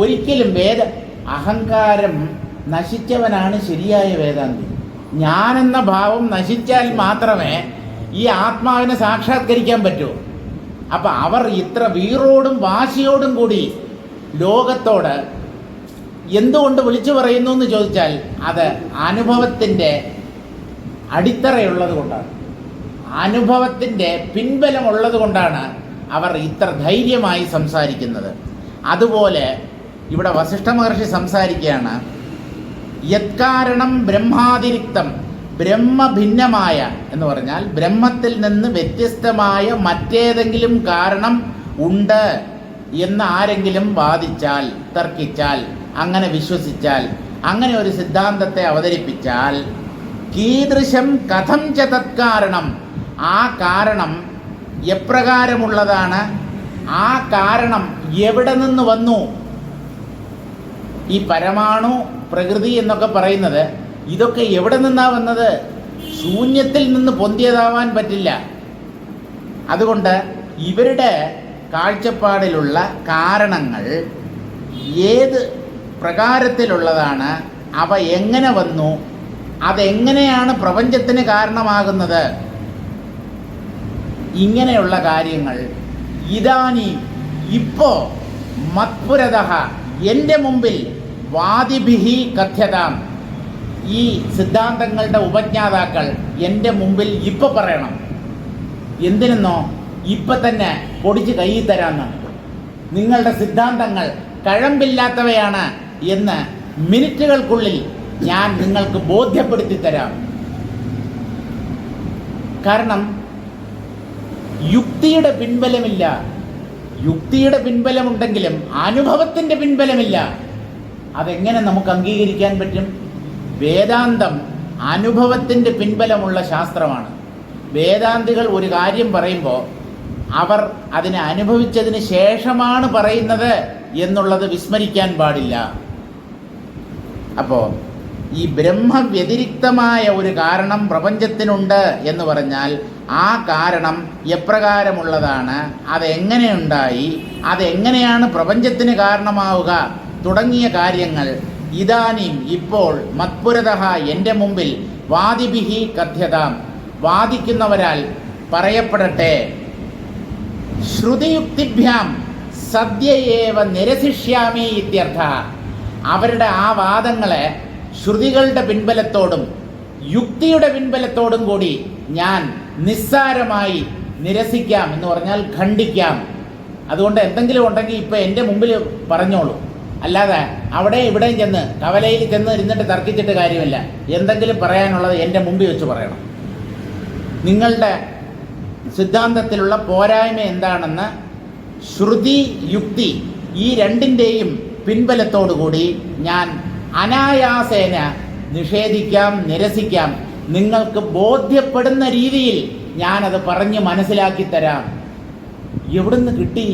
ഒരിക്കലും. അഹങ്കാരം നശിച്ചവനാണ് ശരിയായ വേദാന്തി. ഞാനെന്ന ഭാവം നശിച്ചാൽ മാത്രമേ ഈ ആത്മാവിനെ സാക്ഷാത്കരിക്കാൻ പറ്റൂ. അപ്പം അവർ ഇത്ര വീറോടും വാശിയോടും കൂടി ലോകത്തോട് എന്തുകൊണ്ട് വിളിച്ചു പറയുന്നു എന്ന് ചോദിച്ചാൽ അത് അനുഭവത്തിൻ്റെ അടിത്തറയുള്ളത് കൊണ്ടാണ്, അനുഭവത്തിൻ്റെ പിൻബലമുള്ളത് കൊണ്ടാണ് അവർ ഇത്ര ധൈര്യമായി സംസാരിക്കുന്നത്. അതുപോലെ ഇവിടെ വസിഷ്ഠ മഹർഷി സംസാരിക്കുകയാണ്. യത്കാരണം ബ്രഹ്മാതിരിക്തം, ബ്രഹ്മഭിന്നമായ എന്ന് പറഞ്ഞാൽ ബ്രഹ്മത്തിൽ നിന്ന് വ്യത്യസ്തമായ മറ്റേതെങ്കിലും കാരണം ഉണ്ട് എന്ന് ആരെങ്കിലും വാദിച്ചാൽ, തർക്കിച്ചാൽ, അങ്ങനെ വിശ്വസിച്ചാൽ, അങ്ങനെ ഒരു സിദ്ധാന്തത്തെ അവതരിപ്പിച്ചാൽ, കീദൃശം കഥം ച തത്കാരണം, ആ കാരണം എപ്രകാരമുള്ളതാണ്, ആ കാരണം എവിടെ നിന്ന് വന്നു. ഈ പരമാണു പ്രകൃതി എന്നൊക്കെ പറയുന്നത് ഇതൊക്കെ എവിടെ നിന്നാ വന്നത്? ശൂന്യത്തിൽ നിന്ന് പൊന്തിയതാവാൻ പറ്റില്ല. അതുകൊണ്ട് ഇവരുടെ കാഴ്ചപ്പാടിലുള്ള കാരണങ്ങൾ ഏത് പ്രകാരത്തിലുള്ളതാണ്, അവ എങ്ങനെ വന്നു, അതെങ്ങനെയാണ് പ്രപഞ്ചത്തിന് കാരണമാകുന്നത്, ഇങ്ങനെയുള്ള കാര്യങ്ങൾ ഇതാനി ഇപ്പോൾ മത്പുരതഃ എൻ്റെ മുമ്പിൽ വാദിഭിഹി കഥ്യതാം, ഈ സിദ്ധാന്തങ്ങളുടെ ഉപജ്ഞാതാക്കൾ എൻ്റെ മുമ്പിൽ ഇപ്പം പറയണം. എന്തിനെന്നോ ഇപ്പം തന്നെ പൊടിച്ച് കയ്യിൽ തരാമെന്നാണ്. നിങ്ങളുടെ സിദ്ധാന്തങ്ങൾ കഴമ്പില്ലാത്തവയാണ് എന്ന് മിനിറ്റുകൾക്കുള്ളിൽ ഞാൻ നിങ്ങൾക്ക് ബോധ്യപ്പെടുത്തി തരാം. കാരണം യുക്തിയുടെ പിൻബലമില്ല. യുക്തിയുടെ പിൻബലമുണ്ടെങ്കിലും അനുഭവത്തിൻ്റെ പിൻബലമില്ല. അതെങ്ങനെ നമുക്ക് അംഗീകരിക്കാൻ പറ്റും? വേദാന്തം അനുഭവത്തിൻ്റെ പിൻബലമുള്ള ശാസ്ത്രമാണ്. വേദാന്തികൾ ഒരു കാര്യം പറയുമ്പോൾ അവർ അതിനെ അനുഭവിച്ചതിന് ശേഷമാണ് പറയുന്നത് എന്നുള്ളത് വിസ്മരിക്കാൻ പാടില്ല. അപ്പോൾ ഈ ബ്രഹ്മവ്യതിരിക്തമായ ഒരു കാരണം പ്രപഞ്ചത്തിനുണ്ട് എന്ന് പറഞ്ഞാൽ ആ കാരണം എപ്രകാരമുള്ളതാണ്, അതെങ്ങനെയുണ്ടായി, അതെങ്ങനെയാണ് പ്രപഞ്ചത്തിന് കാരണമാവുക തുടങ്ങിയ കാര്യങ്ങൾ ഇതാനും ഇപ്പോൾ മത്പുരതഃ എൻ്റെ മുമ്പിൽ വാദിഭിഹി കഥ്യതാം, വാദിക്കുന്നവരാൽ പറയപ്പെടട്ടെ. ശ്രുതിയുക്തിഭ്യാം സദ്യയേവ നിരസിഷ്യാമി ഇത്യർത്ഥ. അവരുടെ ആ വാദങ്ങളെ ശ്രുതികളുടെ പിൻബലത്തോടും യുക്തിയുടെ പിൻബലത്തോടും കൂടി ഞാൻ നിസ്സാരമായി നിരസിക്കാം എന്ന് പറഞ്ഞാൽ ഖണ്ഡിക്കാം. അതുകൊണ്ട് എന്തെങ്കിലും ഉണ്ടെങ്കിൽ ഇപ്പം എൻ്റെ മുമ്പിൽ പറഞ്ഞോളൂ. അല്ലാതെ അവിടെ ഇവിടെയും ചെന്ന് കവലയിൽ ചെന്ന് ഇരുന്നിട്ട് തർക്കിച്ചിട്ട് കാര്യമില്ല. എന്തെങ്കിലും പറയാനുള്ളത് എൻ്റെ മുമ്പിൽ വെച്ച് പറയണം. നിങ്ങളുടെ സിദ്ധാന്തത്തിലുള്ള പോരായ്മ എന്താണെന്ന് ശ്രുതി യുക്തി ഈ രണ്ടിൻ്റെയും പിൻബലത്തോടുകൂടി ഞാൻ അനായാസേന നിഷേധിക്കാം, നിരസിക്കാം. നിങ്ങൾക്ക് ബോധ്യപ്പെടുന്ന രീതിയിൽ ഞാനത് പറഞ്ഞ് മനസ്സിലാക്കി തരാം. എവിടുന്ന് കിട്ടി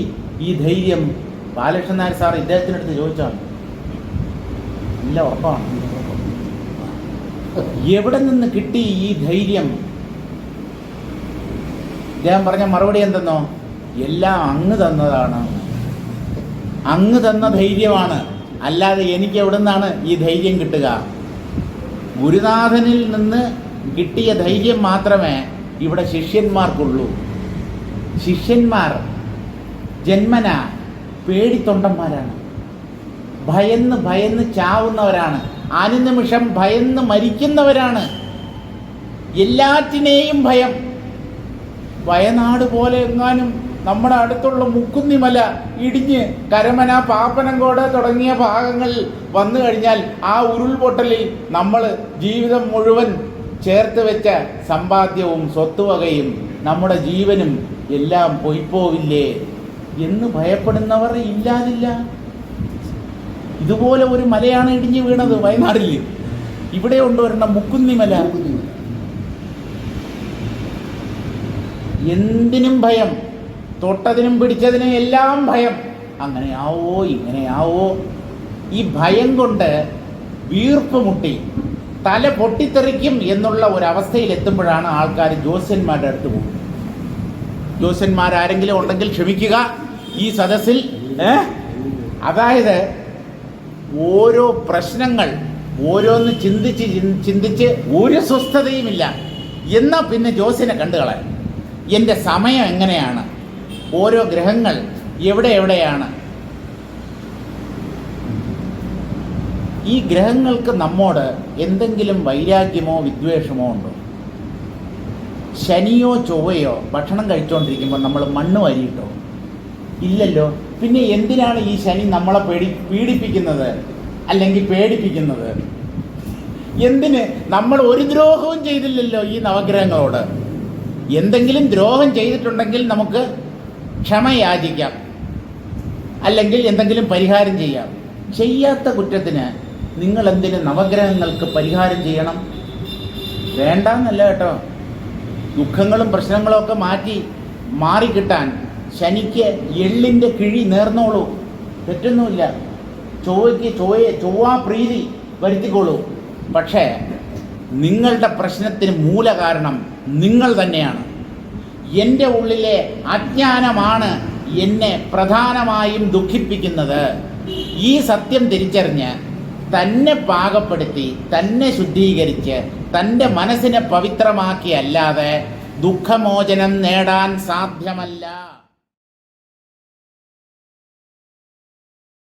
ഈ ധൈര്യം? ബാലകൃഷ്ണൻ നായർ സാർ ഇദ്ദേഹത്തിനടുത്ത് ചോദിച്ചാണ്. ഇല്ല, ഉറപ്പാണ്. എവിടെ നിന്ന് കിട്ടി ഈ ധൈര്യം? ഇദ്ദേഹം പറഞ്ഞ മറുപടി എന്തെന്നോ, എല്ലാം അങ്ങ് തന്നതാണ്. അങ്ങ് തന്ന ധൈര്യമാണ്. അല്ലാതെ എനിക്ക് എവിടെ നിന്നാണ് ഈ ധൈര്യം കിട്ടുക? ഗുരുനാഥനിൽ നിന്ന് കിട്ടിയ ധൈര്യം മാത്രമേ ഇവിടെ ശിഷ്യന്മാർക്കുള്ളൂ. ശിഷ്യന്മാർ ജന്മന പേടിത്തൊണ്ടന്മാരാണ്. ഭയന്ന് ഭയന്ന് ചാവുന്നവരാണ്. അനുനിമിഷം ഭയന്ന് മരിക്കുന്നവരാണ്. എല്ലാറ്റിനെയും ഭയം. വയനാട് പോലെ എങ്ങാനും നമ്മുടെ അടുത്തുള്ള മുക്കുന്നിമല ഇടിഞ്ഞ് കരമന, പാപ്പനംകോട് തുടങ്ങിയ ഭാഗങ്ങളിൽ വന്നു കഴിഞ്ഞാൽ ആ ഉരുൾപൊട്ടലിൽ നമ്മൾ ജീവിതം മുഴുവൻ ചേർത്ത് വെച്ച സമ്പാദ്യവും സ്വത്തുവകയും നമ്മുടെ ജീവനും എല്ലാം പൊയ്പോവില്ലേ എന്ന് ഭയപ്പെടുന്നവർ ഇല്ലാതില്ല. ഇതുപോലെ ഒരു മലയാണ് ഇടിഞ്ഞു വീണത് വയനാടിൽ. ഇവിടെ കൊണ്ടുവരണം മുക്കുന്നിമല. എന്തിനും ഭയം, തൊട്ടതിനും പിടിച്ചതിനും എല്ലാം ഭയം. അങ്ങനെയാവോ ഇങ്ങനെയാവോ. ഈ ഭയം കൊണ്ട് വീർപ്പ് മുട്ടി തല പൊട്ടിത്തെറിക്കും എന്നുള്ള ഒരവസ്ഥയിൽ എത്തുമ്പോഴാണ് ആൾക്കാർ ജ്യോത്സ്യന്മാരുടെ അടുത്ത് പോകും. ജ്യോത്സ്യന്മാരാരെങ്കിലും ഉണ്ടെങ്കിൽ ക്ഷമിക്കുക ഈ സദസ്സിൽ. അതായത് ഓരോ പ്രശ്നങ്ങൾ ഓരോന്ന് ചിന്തിച്ച് ഒരു സ്വസ്ഥതയുമില്ല. എന്നാൽ പിന്നെ ജ്യോത്സ്യനെ കണ്ടുകളയാം. എൻ്റെ സമയം എങ്ങനെയാണ്, ഓരോ ഗ്രഹങ്ങൾ എവിടെയാണ്, ഈ ഗ്രഹങ്ങൾക്ക് നമ്മോട് എന്തെങ്കിലും വൈരാഗ്യമോ വിദ്വേഷമോ ഉണ്ടോ? ശനിയോ ചൊവ്വയോ ഭക്ഷണം കഴിച്ചുകൊണ്ടിരിക്കുമ്പോൾ നമ്മൾ മണ്ണ് വാരിയിട്ടോ? ഇല്ലല്ലോ. പിന്നെ എന്തിനാണ് ഈ ശനി നമ്മളെ പീഡിപ്പിക്കുന്നത് അല്ലെങ്കിൽ പേടിപ്പിക്കുന്നത്? എന്തിന്? നമ്മൾ ഒരു ദ്രോഹവും ചെയ്തില്ലല്ലോ ഈ നവഗ്രഹങ്ങളോട്. എന്തെങ്കിലും ദ്രോഹം ചെയ്തിട്ടുണ്ടെങ്കിൽ നമുക്ക് ക്ഷമ യാചിക്കാം, അല്ലെങ്കിൽ എന്തെങ്കിലും പരിഹാരം ചെയ്യാം. ചെയ്യാത്ത കുറ്റത്തിന് നിങ്ങൾ എന്തിന് നവഗ്രഹങ്ങൾക്ക് പരിഹാരം ചെയ്യണം? വേണ്ടെന്നല്ല കേട്ടോ. ദുഃഖങ്ങളും പ്രശ്നങ്ങളും ഒക്കെ മാറിക്കിട്ടാൻ ശനിക്ക് എള്ളിൻ്റെ കിഴി നേർന്നോളൂ, തെറ്റൊന്നുമില്ല. ചൊവ്വയ്ക്ക് ചൊവ്വാ പ്രീതി വരുത്തിക്കോളൂ. പക്ഷേ നിങ്ങളുടെ പ്രശ്നത്തിന് മൂലകാരണം നിങ്ങൾ തന്നെയാണ്. എൻ്റെ ഉള്ളിലെ അജ്ഞാനമാണ് എന്നെ പ്രധാനമായും ദുഃഖിപ്പിക്കുന്നത്. ഈ സത്യം തിരിച്ചറിഞ്ഞ് തന്നെ പാകപ്പെടുത്തി, തന്നെ ശുദ്ധീകരിച്ച്, തൻ്റെ മനസ്സിനെ പവിത്രമാക്കിയല്ലാതെ ദുഃഖമോചനം നേടാൻ സാധ്യമല്ല.